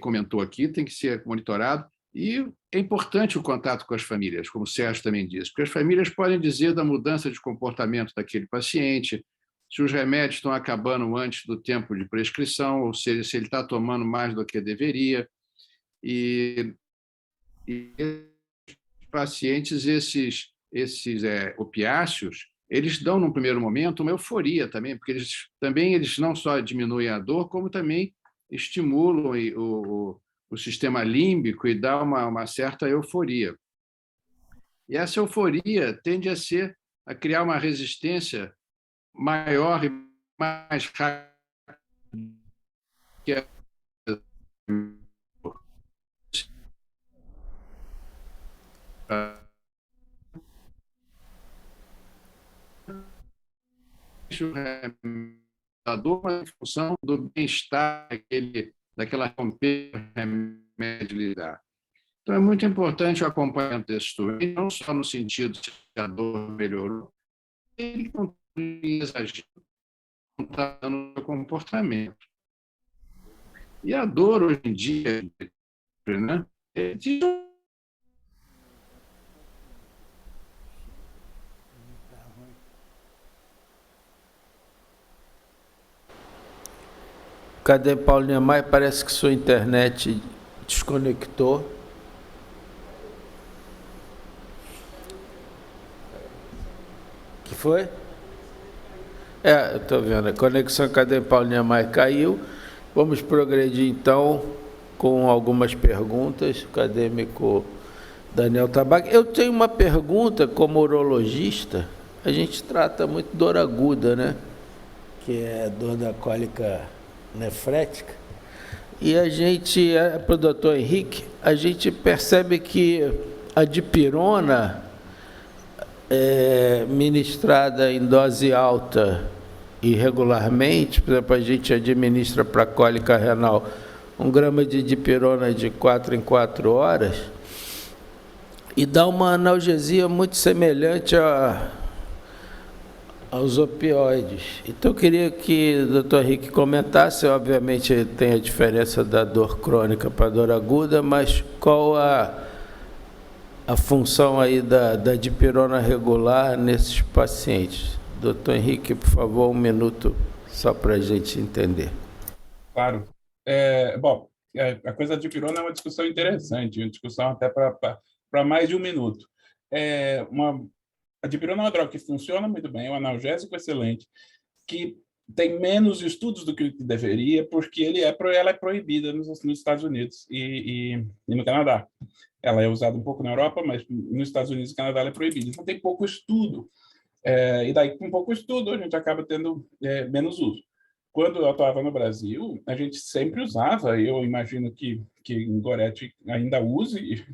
comentou aqui, tem que ser monitorado. E é importante o contato com as famílias, como o Sérgio também disse, porque as famílias podem dizer da mudança de comportamento daquele paciente, se os remédios estão acabando antes do tempo de prescrição, ou seja, se ele está tomando mais do que deveria. E pacientes, esses opiáceos, eles dão, num primeiro momento, uma euforia também, porque eles não só diminuem a dor, como também estimulam o sistema límbico e dá uma certa euforia. E essa euforia tende a criar uma resistência maior e mais rápida que a dor em função do bem-estar daquela remédio lidar. Então, é muito importante o acompanhamento desse doente, não só no sentido de se a dor melhorou, ele não tem exagero, não está dando o comportamento. E a dor, hoje em dia, né, Cadê Paulinha Maia? Parece que sua internet desconectou. Que foi? Eu estou vendo. A conexão Cadê Paulinha Maia caiu. Vamos progredir, então, com algumas perguntas. O acadêmico Daniel Tabac. Eu tenho uma pergunta como urologista. A gente trata muito dor aguda, né? Que é dor da cólica nefrética, E a gente, para o doutor Henrique, a gente percebe que a dipirona, ministrada em dose alta e regularmente, por exemplo, a gente administra para cólica renal 1 grama de dipirona de 4 em 4 horas e dá uma analgesia muito semelhante aos opioides. Então, eu queria que o doutor Henrique comentasse, obviamente tem a diferença da dor crônica para a dor aguda, mas qual a função aí da dipirona regular nesses pacientes? Doutor Henrique, por favor, 1 minuto, só para a gente entender. Claro. A coisa da dipirona é uma discussão interessante, uma discussão até para mais de 1 minuto. A dipirona é uma droga que funciona muito bem, é um analgésico excelente, que tem menos estudos do que deveria, porque ela é proibida nos Estados Unidos e no Canadá. Ela é usada um pouco na Europa, mas nos Estados Unidos e Canadá ela é proibida. Então, tem pouco estudo. E daí, com pouco estudo, a gente acaba tendo menos uso. Quando eu atuava no Brasil, a gente sempre usava, eu imagino que em Gorete ainda use,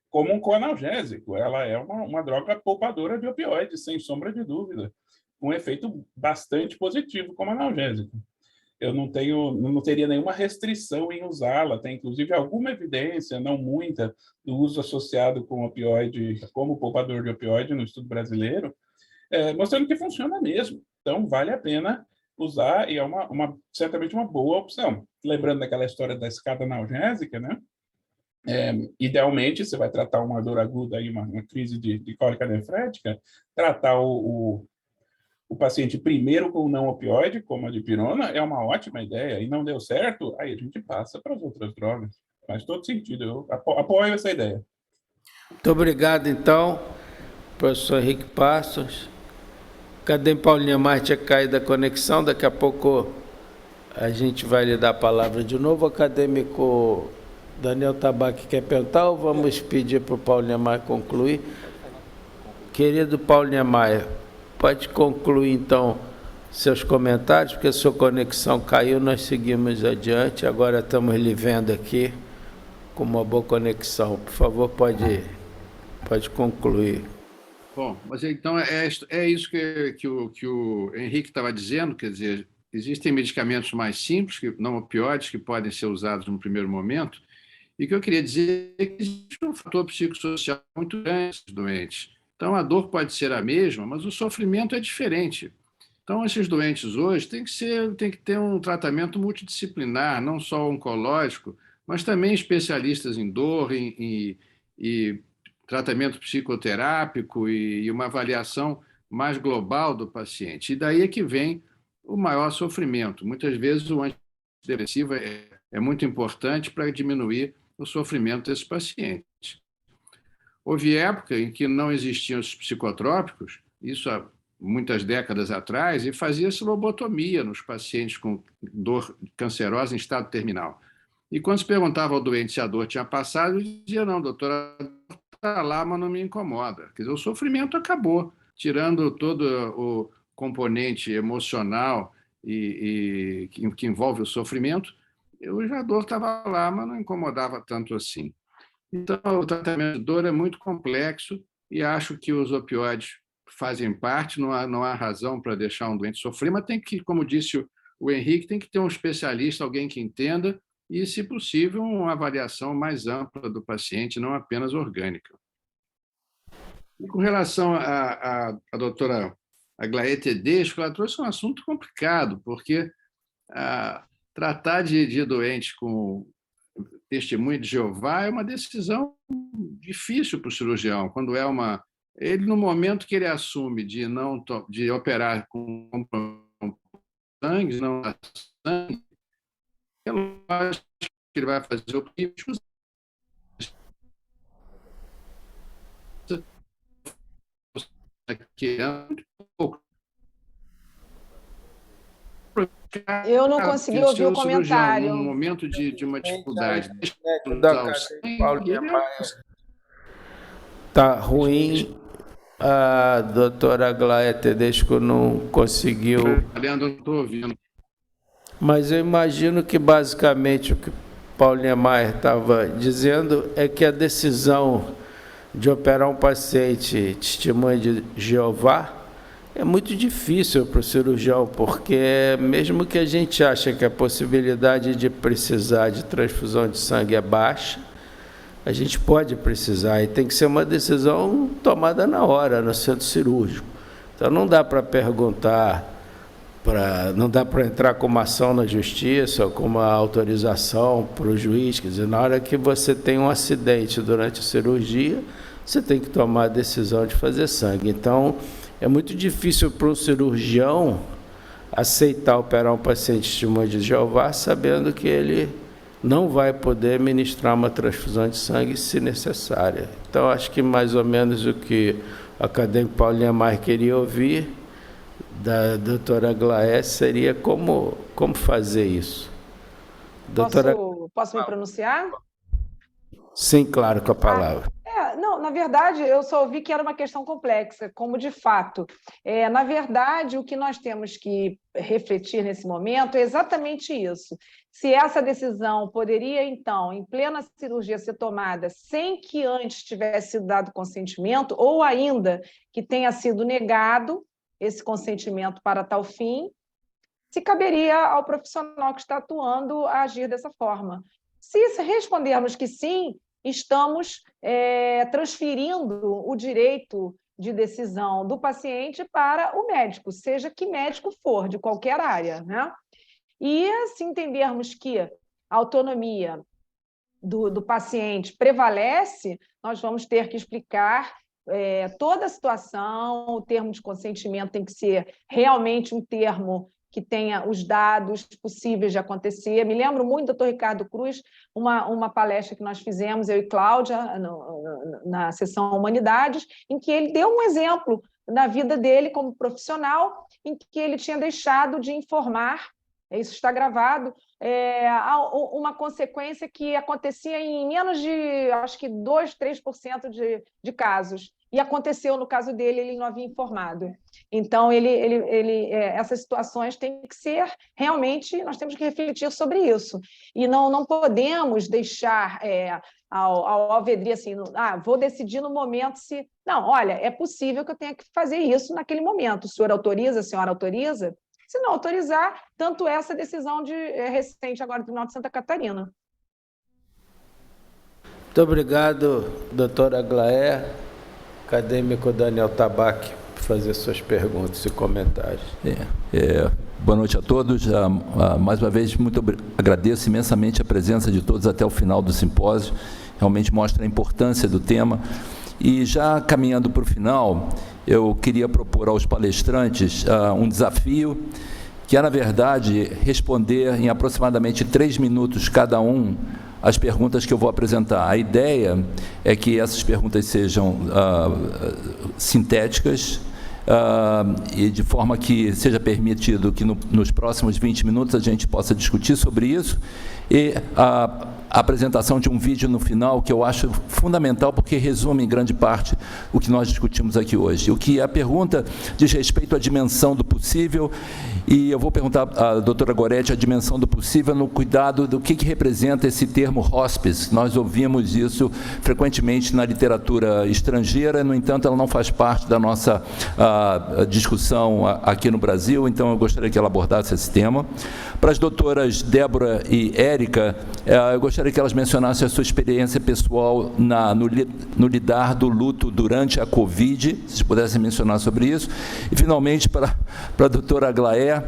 como um coanalgésico. Ela é uma droga poupadora de opioides, sem sombra de dúvida, com um efeito bastante positivo como analgésico. Eu não teria nenhuma restrição em usá-la, tem inclusive alguma evidência, não muita, do uso associado com opioide, como poupador de opioide no estudo brasileiro, mostrando que funciona mesmo. Então, vale a pena usar e é certamente uma boa opção. Lembrando daquela história da escada analgésica, né? Idealmente, você vai tratar uma dor aguda, aí, uma crise de cólica nefrética, tratar o paciente primeiro com o não opioide, como a dipirona, é uma ótima ideia. E não deu certo, aí a gente passa para as outras drogas. Faz todo sentido. Eu apoio essa ideia. Muito obrigado, então, professor Henrique Passos. Cadê Paulinha Maia? Tinha caído a conexão, daqui a pouco a gente vai lhe dar a palavra de novo. O acadêmico Daniel Tabaque quer perguntar ou vamos pedir para o Paulinha Maia concluir? Querido Paulinha Maia, pode concluir, então, seus comentários, porque a sua conexão caiu, nós seguimos adiante, agora estamos lhe vendo aqui com uma boa conexão. Por favor, pode concluir. Bom, mas então é isso que o Henrique estava dizendo, quer dizer, existem medicamentos mais simples, não opioides, que podem ser usados no primeiro momento, e o que eu queria dizer é que existe um fator psicossocial muito grande nesses doentes. Então, a dor pode ser a mesma, mas o sofrimento é diferente. Então, esses doentes hoje têm que ter um tratamento multidisciplinar, não só oncológico, mas também especialistas em dor, e tratamento psicoterápico e uma avaliação mais global do paciente. E daí é que vem o maior sofrimento. Muitas vezes o antidepressivo é muito importante para diminuir o sofrimento desses pacientes. Houve época em que não existiam os psicotrópicos, isso há muitas décadas atrás, e fazia-se lobotomia nos pacientes com dor cancerosa em estado terminal. E quando se perguntava ao doente se a dor tinha passado, ele dizia, não, doutora, está lá, mas não me incomoda. Quer dizer, o sofrimento acabou, tirando todo o componente emocional que envolve o sofrimento, a dor estava lá, mas não incomodava tanto assim. Então, o tratamento de dor é muito complexo e acho que os opioides fazem parte, não há razão para deixar um doente sofrer, mas tem que, como disse o Henrique, tem que ter um especialista, alguém que entenda, e, se possível, uma avaliação mais ampla do paciente, não apenas orgânica. E com relação à doutora Aglaé Tedesco, ela trouxe um assunto complicado, porque tratar de doentes com testemunho de Jeová é uma decisão difícil para o cirurgião, quando ele, no momento que ele assume de operar com sangue, não dá sangue, é lógico que ele vai fazer o que é muito pouco. Eu não consegui ouvir o comentário. No momento de uma dificuldade, está ruim. A doutora Aglaé Tedesco não conseguiu. Leandro, não estou ouvindo. Mas eu imagino que, basicamente, o que Paulo Niemeyer estava dizendo é que a decisão de operar um paciente testemunha de Jeová é muito difícil para o cirurgião, porque mesmo que a gente ache que a possibilidade de precisar de transfusão de sangue é baixa, a gente pode precisar, e tem que ser uma decisão tomada na hora, no centro cirúrgico. Então não dá para perguntar, não dá para entrar com uma ação na justiça ou com uma autorização para o juiz. Quer dizer, na hora que você tem um acidente durante a cirurgia, você tem que tomar a decisão de fazer sangue. Então, é muito difícil para um cirurgião aceitar operar um paciente testemunha de Jeová, sabendo que ele não vai poder ministrar uma transfusão de sangue se necessária. Então, acho que mais ou menos o que o acadêmico Paulo Niemeyer queria ouvir da doutora Aglaé seria como fazer isso. Doutora... Posso me pronunciar? Sim, claro, com a palavra. Não, na verdade, eu só ouvi que era uma questão complexa, como de fato. Na verdade, o que nós temos que refletir nesse momento é exatamente isso. Se essa decisão poderia, então, em plena cirurgia, ser tomada sem que antes tivesse sido dado consentimento, ou ainda que tenha sido negado esse consentimento para tal fim, se caberia ao profissional que está atuando a agir dessa forma. Se respondermos que sim, estamos transferindo o direito de decisão do paciente para o médico, seja que médico for, de qualquer área, né? E, se entendermos que a autonomia do paciente prevalece, nós vamos ter que explicar toda a situação. O termo de consentimento tem que ser realmente um termo que tenha os dados possíveis de acontecer. Me lembro muito do Dr. Ricardo Cruz, uma palestra que nós fizemos, eu e Cláudia, na sessão Humanidades, em que ele deu um exemplo na vida dele como profissional, em que ele tinha deixado de informar, isso está gravado, uma consequência que acontecia em menos de, acho que 2%, 3% de casos. E aconteceu no caso dele, ele não havia informado. Então, essas situações têm que ser, realmente, nós temos que refletir sobre isso. E não podemos deixar ao alvedria assim, vou decidir no momento se... Não, olha, é possível que eu tenha que fazer isso naquele momento. O senhor autoriza, a senhora autoriza? Se não autorizar, tanto essa decisão recente agora do Tribunal de Santa Catarina. Muito obrigado, doutora Aglaé. Acadêmico Daniel Tabac, por fazer suas perguntas e comentários. Boa noite a todos. Mais uma vez, agradeço imensamente a presença de todos até o final do simpósio. Realmente mostra a importância do tema. E já caminhando para o final, eu queria propor aos palestrantes um desafio, que é, na verdade, responder em aproximadamente 3 minutos cada um as perguntas que eu vou apresentar. A ideia é que essas perguntas sejam sintéticas e de forma que seja permitido que nos próximos 20 minutos a gente possa discutir sobre isso, e a apresentação de um vídeo no final, que eu acho fundamental, porque resume em grande parte o que nós discutimos aqui hoje. O que a pergunta diz respeito à dimensão do possível, e eu vou perguntar à doutora Goretti a dimensão do possível no cuidado do que representa esse termo hospice. Nós ouvimos isso frequentemente na literatura estrangeira, no entanto, ela não faz parte da nossa discussão aqui no Brasil, então eu gostaria que ela abordasse esse tema. Para as doutoras Débora e Érica, eu gostaria que elas mencionassem a sua experiência pessoal no lidar do luto durante a Covid, se vocês pudessem mencionar sobre isso. E, finalmente, para a doutora Aglaé,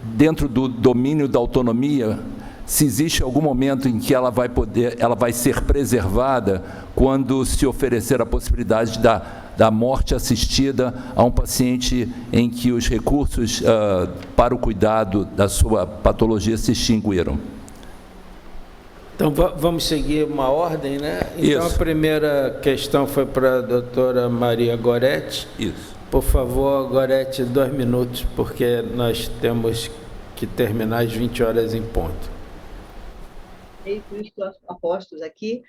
dentro do domínio da autonomia, se existe algum momento em que ela vai ser preservada quando se oferecer a possibilidade da morte assistida a um paciente em que os recursos para o cuidado da sua patologia se extinguiram. Então, vamos seguir uma ordem, né? Então, Isso. A primeira questão foi para a doutora Maria Goretti. Isso. Por favor, Goretti, 2 minutos, porque nós temos que terminar às 20 horas em ponto. Estou apostos aqui.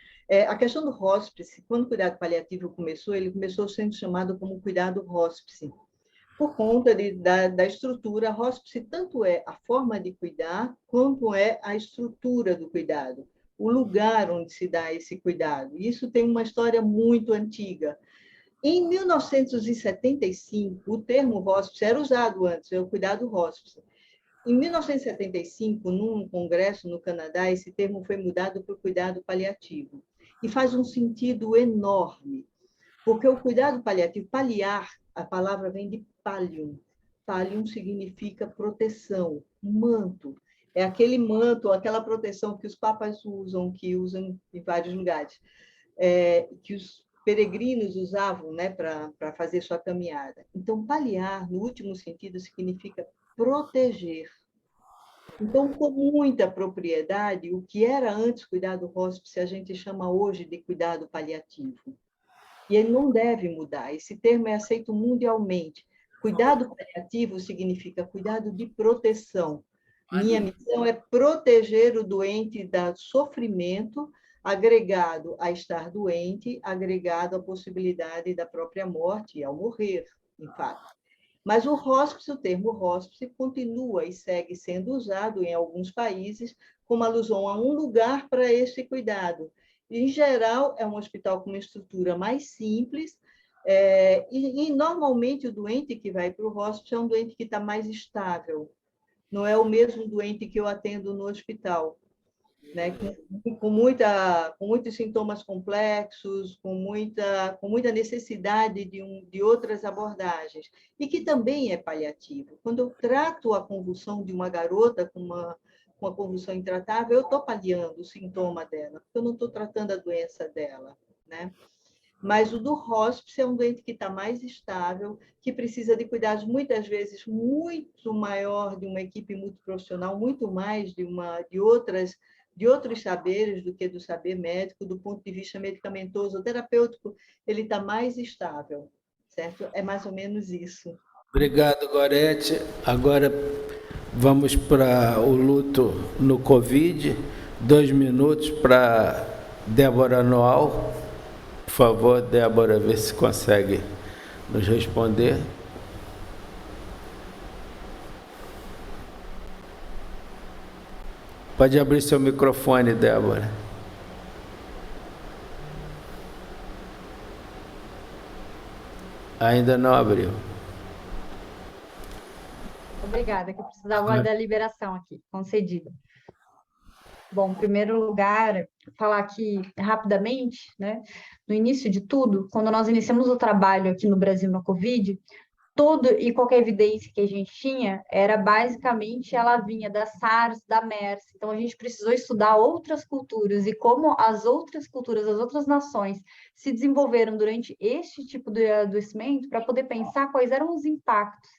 A questão do hóspice, quando o cuidado paliativo começou, ele começou sendo chamado como cuidado hóspice, por conta da estrutura. Hospice tanto é a forma de cuidar, quanto é a estrutura do cuidado, o lugar onde se dá esse cuidado. Isso tem uma história muito antiga. Em 1975, o termo hospice era usado antes, é o cuidado hospice. Em 1975, num congresso no Canadá, esse termo foi mudado para o cuidado paliativo. E faz um sentido enorme, porque o cuidado paliativo, paliar, a palavra vem de pallium. Pallium significa proteção, manto. É aquele manto, aquela proteção que os papas usam, que usam em vários lugares, que os peregrinos usavam, né, para fazer sua caminhada. Então, paliar, no último sentido, significa proteger. Então, com muita propriedade, o que era antes cuidado hospice, a gente chama hoje de cuidado paliativo. E ele não deve mudar. Esse termo é aceito mundialmente. Cuidado paliativo significa cuidado de proteção. Minha missão é proteger o doente do sofrimento, agregado a estar doente, agregado à possibilidade da própria morte, ao morrer, em fato. Mas o hospice, o termo hospice, continua e segue sendo usado em alguns países como alusão a um lugar para esse cuidado. Em geral, é um hospital com uma estrutura mais simples, e normalmente o doente que vai para o hospice é um doente que está mais estável, não é o mesmo doente que eu atendo no hospital, né? com muitos sintomas complexos, com muita necessidade de outras abordagens, e que também é paliativo. Quando eu trato a convulsão de uma garota com uma convulsão intratável, eu estou paliando o sintoma dela, porque eu não estou tratando a doença dela, né? Mas o do hospice é um doente que está mais estável, que precisa de cuidados, muitas vezes, muito maior, de uma equipe multiprofissional, muito mais de outros saberes do que do saber médico, do ponto de vista medicamentoso, terapêutico, ele está mais estável, certo? É mais ou menos isso. Obrigado, Gorete. Agora vamos para o luto no Covid. 2 minutos para Débora Noal. Por favor, Débora, vê se consegue nos responder. Pode abrir seu microfone, Débora. Ainda não abriu. Obrigada, que eu precisava da liberação aqui, concedida. Bom, em primeiro lugar, falar aqui rapidamente, né? No início de tudo, quando nós iniciamos o trabalho aqui no Brasil no Covid, toda e qualquer evidência que a gente tinha era basicamente ela vinha da SARS, da MERS. Então a gente precisou estudar outras culturas e como as outras culturas, as outras nações se desenvolveram durante este tipo de adoecimento para poder pensar quais eram os impactos.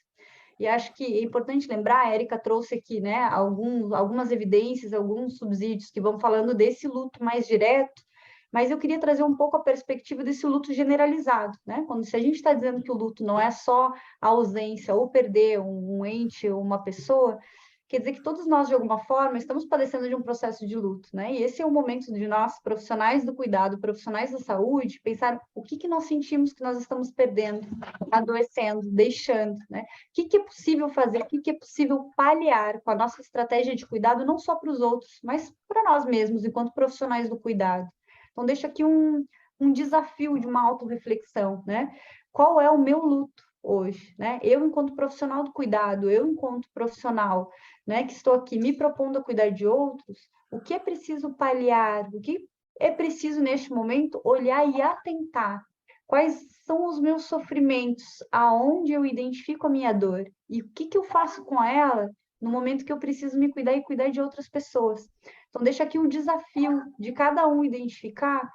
E acho que é importante lembrar, a Érica trouxe aqui, né, algumas evidências, alguns subsídios que vão falando desse luto mais direto, mas eu queria trazer um pouco a perspectiva desse luto generalizado, né? Se a gente está dizendo que o luto não é só a ausência ou perder um ente ou uma pessoa, quer dizer que todos nós, de alguma forma, estamos padecendo de um processo de luto, né? E esse é o momento de nós, profissionais do cuidado, profissionais da saúde, pensar o que nós sentimos que nós estamos perdendo, adoecendo, deixando, né? O que é possível fazer, o que é possível paliar com a nossa estratégia de cuidado, não só para os outros, mas para nós mesmos, enquanto profissionais do cuidado. Então, deixo aqui um desafio de uma autorreflexão, né? Qual é o meu luto hoje, né? Eu, enquanto profissional do cuidado, eu, enquanto profissional, né, que estou aqui me propondo a cuidar de outros, o que é preciso paliar? O que é preciso, neste momento, olhar e atentar? Quais são os meus sofrimentos? Aonde eu identifico a minha dor? E o que eu faço com ela no momento que eu preciso me cuidar e cuidar de outras pessoas? Então, deixa aqui o desafio de cada um identificar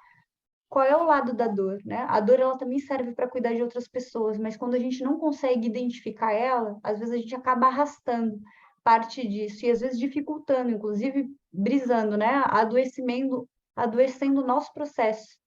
qual é o lado da dor, né? A dor, ela também serve para cuidar de outras pessoas, mas quando a gente não consegue identificar ela, às vezes a gente acaba arrastando parte disso e às vezes dificultando, inclusive brisando, né? Adoecendo o nosso processo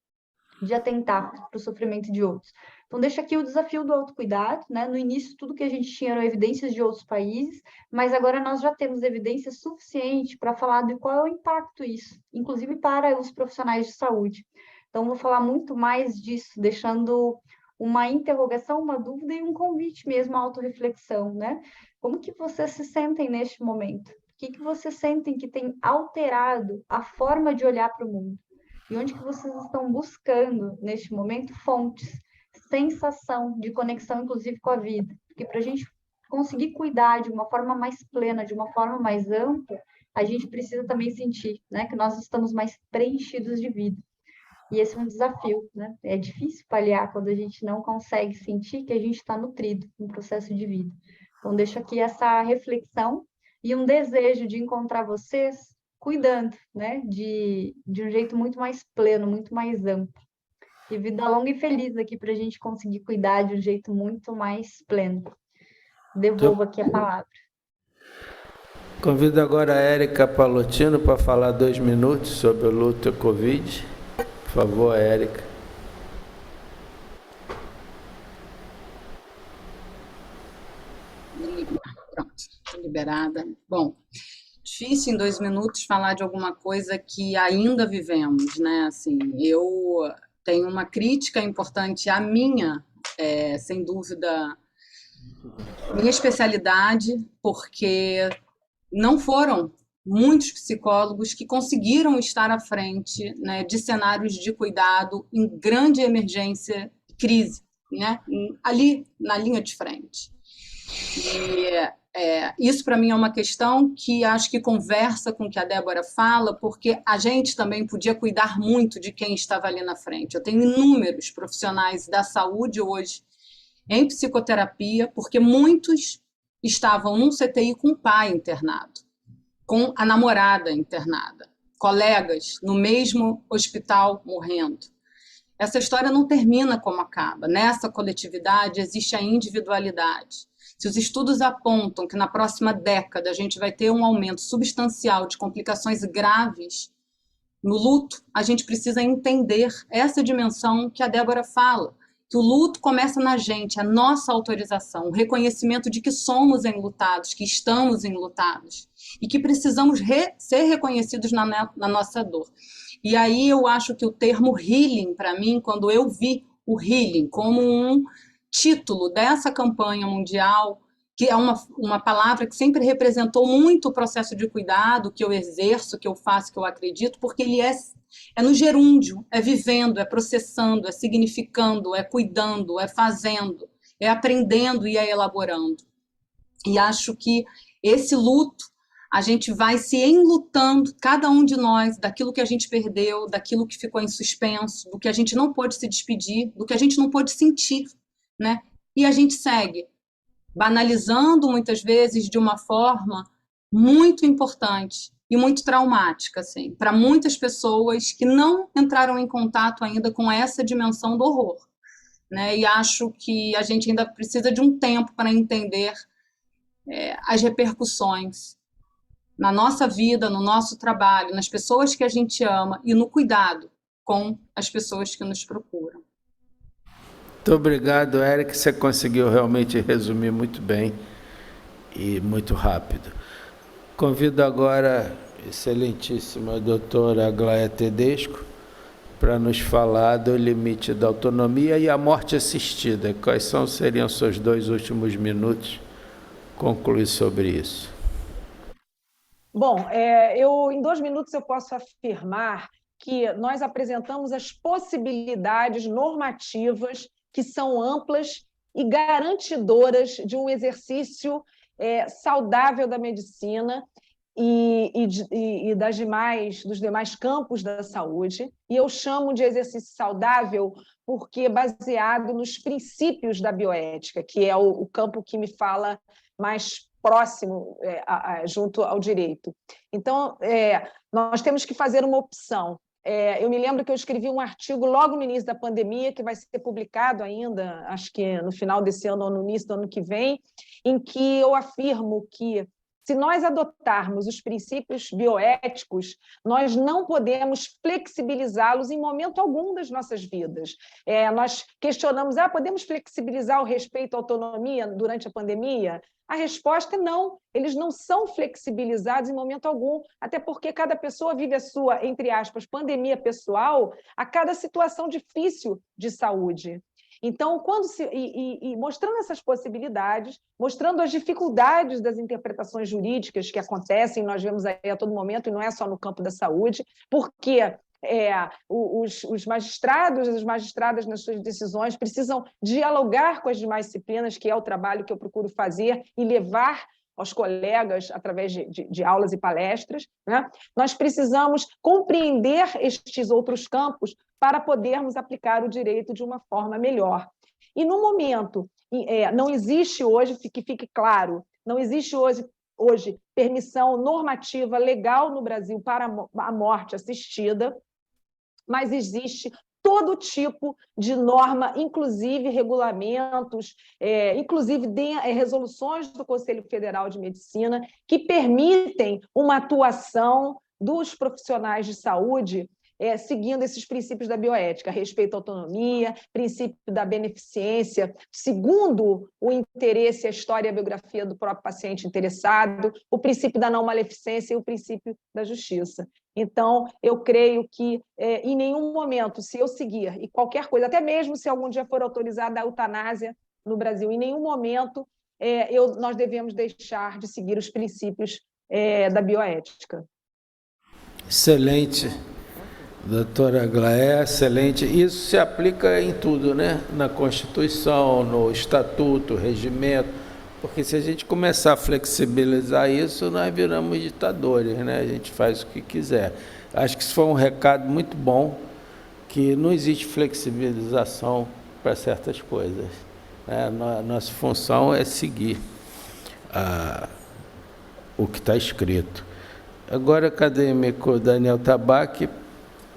de atentar para o sofrimento de outros. Então, deixa aqui o desafio do autocuidado, né? No início, tudo que a gente tinha eram evidências de outros países, mas agora nós já temos evidência suficiente para falar de qual é o impacto disso, inclusive para os profissionais de saúde. Então, vou falar muito mais disso, deixando uma interrogação, uma dúvida e um convite mesmo à autorreflexão, né? Como que vocês se sentem neste momento? O que vocês sentem que tem alterado a forma de olhar para o mundo? E onde que vocês estão buscando, neste momento, fontes, sensação de conexão, inclusive, com a vida? Porque para a gente conseguir cuidar de uma forma mais plena, de uma forma mais ampla, a gente precisa também sentir, né, que nós estamos mais preenchidos de vida. E esse é um desafio, né? É difícil paliar quando a gente não consegue sentir que a gente está nutrido no processo de vida. Então, deixo aqui essa reflexão e um desejo de encontrar vocês cuidando, né, de um jeito muito mais pleno, muito mais amplo. E vida longa e feliz aqui para a gente conseguir cuidar de um jeito muito mais pleno. Devolvo aqui a palavra. Convido agora a Érica Palotino para falar 2 minutos sobre a luta Covid. Por favor, Érica. Pronto, estou liberada. Bom, difícil em 2 minutos falar de alguma coisa que ainda vivemos, né? Assim, eu tenho uma crítica importante à minha, sem dúvida, minha especialidade, porque não foram muitos psicólogos que conseguiram estar à frente, né, de cenários de cuidado em grande emergência, crise, né, ali na linha de frente. E isso, para mim, é uma questão que acho que conversa com o que a Débora fala, porque a gente também podia cuidar muito de quem estava ali na frente. Eu tenho inúmeros profissionais da saúde hoje em psicoterapia, porque muitos estavam num CTI com o pai internado, com a namorada internada, colegas no mesmo hospital morrendo. Essa história não termina como acaba. Nessa coletividade existe a individualidade. Se os estudos apontam que na próxima década a gente vai ter um aumento substancial de complicações graves no luto, a gente precisa entender essa dimensão que a Débora fala, que o luto começa na gente, a nossa autorização, o reconhecimento de que somos enlutados, que estamos enlutados e que precisamos ser reconhecidos na nossa dor. E aí eu acho que o termo healing, para mim, quando eu vi o healing como um título dessa campanha mundial, que é uma palavra que sempre representou muito o processo de cuidado que eu exerço, que eu faço, que eu acredito, porque ele é no gerúndio, é vivendo, é processando, é significando, é cuidando, é fazendo, é aprendendo e é elaborando. E acho que esse luto, a gente vai se enlutando, cada um de nós, daquilo que a gente perdeu, daquilo que ficou em suspenso, do que a gente não pôde se despedir, do que a gente não pôde sentir, né? E a gente segue banalizando muitas vezes de uma forma muito importante e muito traumática, assim, para muitas pessoas que não entraram em contato ainda com essa dimensão do horror, né? E acho que a gente ainda precisa de um tempo para entender as repercussões na nossa vida, no nosso trabalho, nas pessoas que a gente ama e no cuidado com as pessoas que nos procuram. Muito obrigado, Érica. Você conseguiu realmente resumir muito bem e muito rápido. Convido agora a excelentíssima doutora Aglaia Tedesco para nos falar do limite da autonomia e a morte assistida. Quais seriam seus 2 últimos minutos? Concluir sobre isso. Bom, em 2 minutos eu posso afirmar que nós apresentamos as possibilidades normativas que são amplas e garantidoras de um exercício saudável da medicina e dos demais campos da saúde. E eu chamo de exercício saudável porque é baseado nos princípios da bioética, que é o campo que me fala mais próximo junto ao direito. Então, nós temos que fazer uma opção. Eu me lembro que eu escrevi um artigo logo no início da pandemia, que vai ser publicado ainda, acho que no final desse ano ou no início do ano que vem, em que eu afirmo que, se nós adotarmos os princípios bioéticos, nós não podemos flexibilizá-los em momento algum das nossas vidas. Nós questionamos, podemos flexibilizar o respeito à autonomia durante a pandemia? A resposta é não, eles não são flexibilizados em momento algum, até porque cada pessoa vive a sua, entre aspas, pandemia pessoal a cada situação difícil de saúde. Então, mostrando essas possibilidades, mostrando as dificuldades das interpretações jurídicas que acontecem, nós vemos aí a todo momento, e não é só no campo da saúde, porque os magistrados e as magistradas, nas suas decisões, precisam dialogar com as demais disciplinas, que é o trabalho que eu procuro fazer e levar aos colegas através de aulas e palestras, né? Nós precisamos compreender estes outros campos para podermos aplicar o direito de uma forma melhor. E, no momento, não existe hoje, que fique claro, não existe hoje permissão normativa legal no Brasil para a morte assistida, mas existe todo tipo de norma, inclusive regulamentos, inclusive resoluções do Conselho Federal de Medicina, que permitem uma atuação dos profissionais de saúde seguindo esses princípios da bioética, respeito à autonomia, princípio da beneficência, segundo o interesse, a história e a biografia do próprio paciente interessado, o princípio da não maleficência e o princípio da justiça. Então, eu creio que, em nenhum momento, se eu seguir, e qualquer coisa, até mesmo se algum dia for autorizada a eutanásia no Brasil, em nenhum momento nós devemos deixar de seguir os princípios da bioética. Excelente. Doutora Aglaé, excelente. Isso se aplica em tudo, né? Na Constituição, no Estatuto, Regimento, porque se a gente começar a flexibilizar isso, nós viramos ditadores, né? A gente faz o que quiser. Acho que isso foi um recado muito bom, que não existe flexibilização para certas coisas, né? Nossa função é seguir o que está escrito. Agora, o acadêmico Daniel Tabaque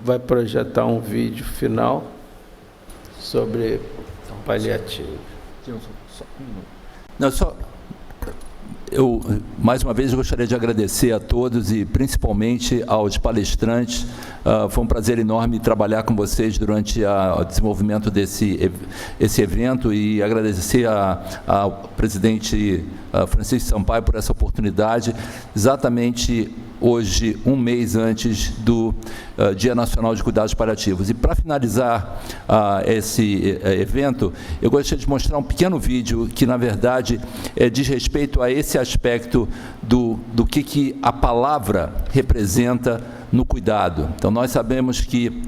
vai projetar um vídeo final sobre paliativo. Não, mais uma vez, eu gostaria de agradecer a todos e principalmente aos palestrantes. Foi um prazer enorme trabalhar com vocês durante o desenvolvimento desse evento e agradecer ao presidente Francisco Sampaio por essa oportunidade, exatamente hoje, um mês antes do Dia Nacional de Cuidados Paliativos. E para finalizar esse evento, eu gostaria de mostrar um pequeno vídeo que, na verdade, diz respeito a esse aspecto do que a palavra representa no cuidado. Então, nós sabemos que,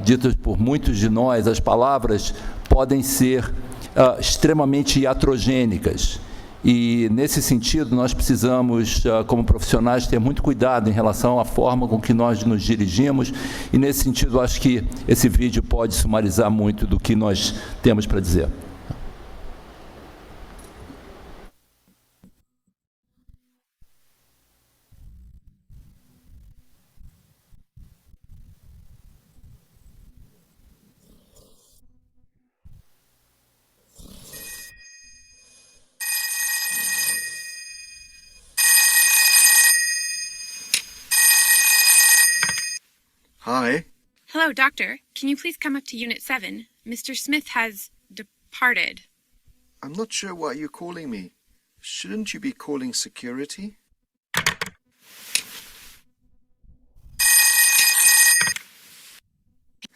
ditas por muitos de nós, as palavras podem ser extremamente iatrogênicas. E, nesse sentido, nós precisamos, como profissionais, ter muito cuidado em relação à forma com que nós nos dirigimos. E, nesse sentido, acho que esse vídeo pode sumarizar muito do que nós temos para dizer. Hi. Hello, doctor. Can you please come up to Unit 7? Mr. Smith has departed. I'm not sure why you're calling me. Shouldn't you be calling security?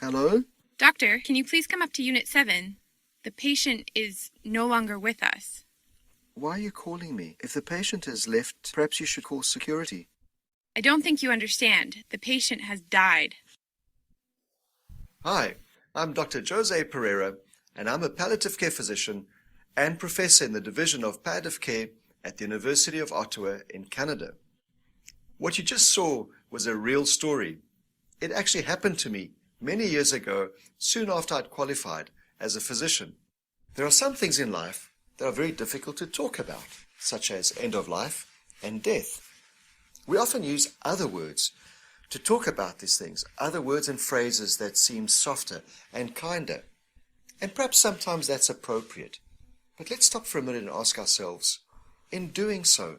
Hello? Doctor, can you please come up to Unit 7? The patient is no longer with us. Why are you calling me? If the patient has left, perhaps you should call security. I don't think you understand. The patient has died. Hi, I'm Dr. Jose Pereira, and I'm a palliative care physician and professor in the Division of Palliative Care at the University of Ottawa in Canada. What you just saw was a real story. It actually happened to me many years ago, soon after I'd qualified as a physician. There are some things in life that are very difficult to talk about, such as end of life and death. We often use other words to talk about these things, other words and phrases that seem softer and kinder. And perhaps sometimes that's appropriate. But let's stop for a minute and ask ourselves, in doing so,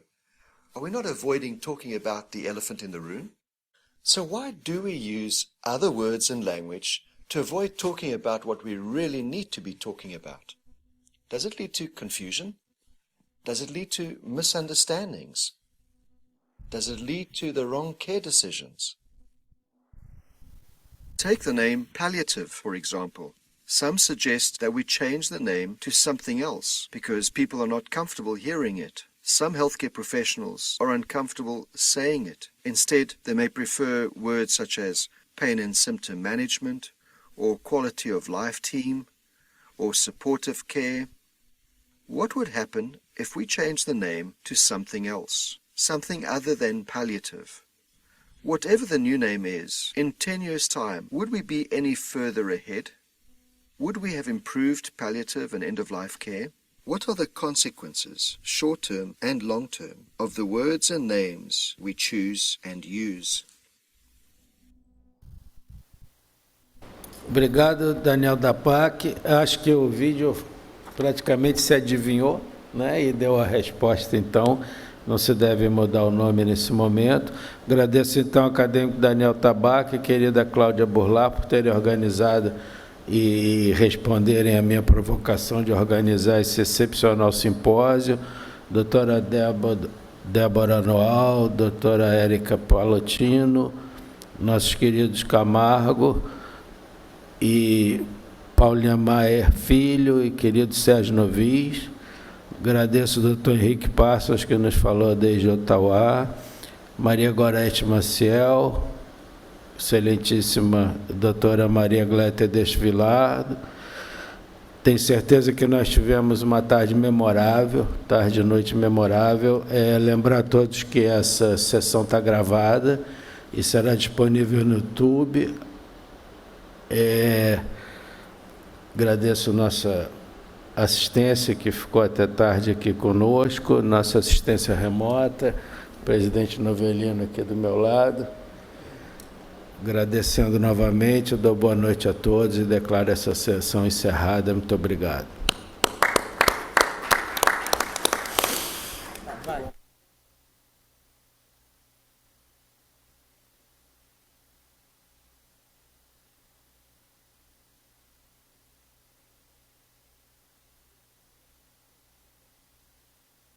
are we not avoiding talking about the elephant in the room? So why do we use other words and language to avoid talking about what we really need to be talking about? Does it lead to confusion? Does it lead to misunderstandings? Does it lead to the wrong care decisions? Take the name palliative, for example. Some suggest that we change the name to something else because people are not comfortable hearing it. Some healthcare professionals are uncomfortable saying it. Instead, they may prefer words such as pain and symptom management, or quality of life team, or supportive care. What would happen if we change the name to something else, something other than palliative? Whatever the new name is, in 10 years' time, would we be any further ahead? Would we have improved palliative and end-of-life care? What are the consequences, short-term and long-term, of the words and names we choose and use? Obrigado, Daniel da PAC. Acho que o vídeo praticamente se adivinhou, né, e deu a resposta, então não se deve mudar o nome nesse momento. Agradeço, então, ao acadêmico Daniel Tabac e querida Cláudia Burlá por terem organizado e responderem à minha provocação de organizar esse excepcional simpósio. Doutora Débora Noal, doutora Érica Palotino, nossos queridos Camargo e Paulinha Maier Filho e querido Sérgio Novis. Agradeço ao doutor Henrique Passos, que nos falou desde Ottawa, Maria Gorete Maciel, excelentíssima doutora Maria Gléter Desfilado. Tenho certeza que nós tivemos uma tarde memorável, tarde e noite memorável. Lembrar a todos que essa sessão está gravada e será disponível no YouTube. Agradeço nossa assistência, que ficou até tarde aqui conosco, nossa assistência remota, o presidente Novelino aqui do meu lado. Agradecendo novamente, dou boa noite a todos e declaro essa sessão encerrada. Muito obrigado.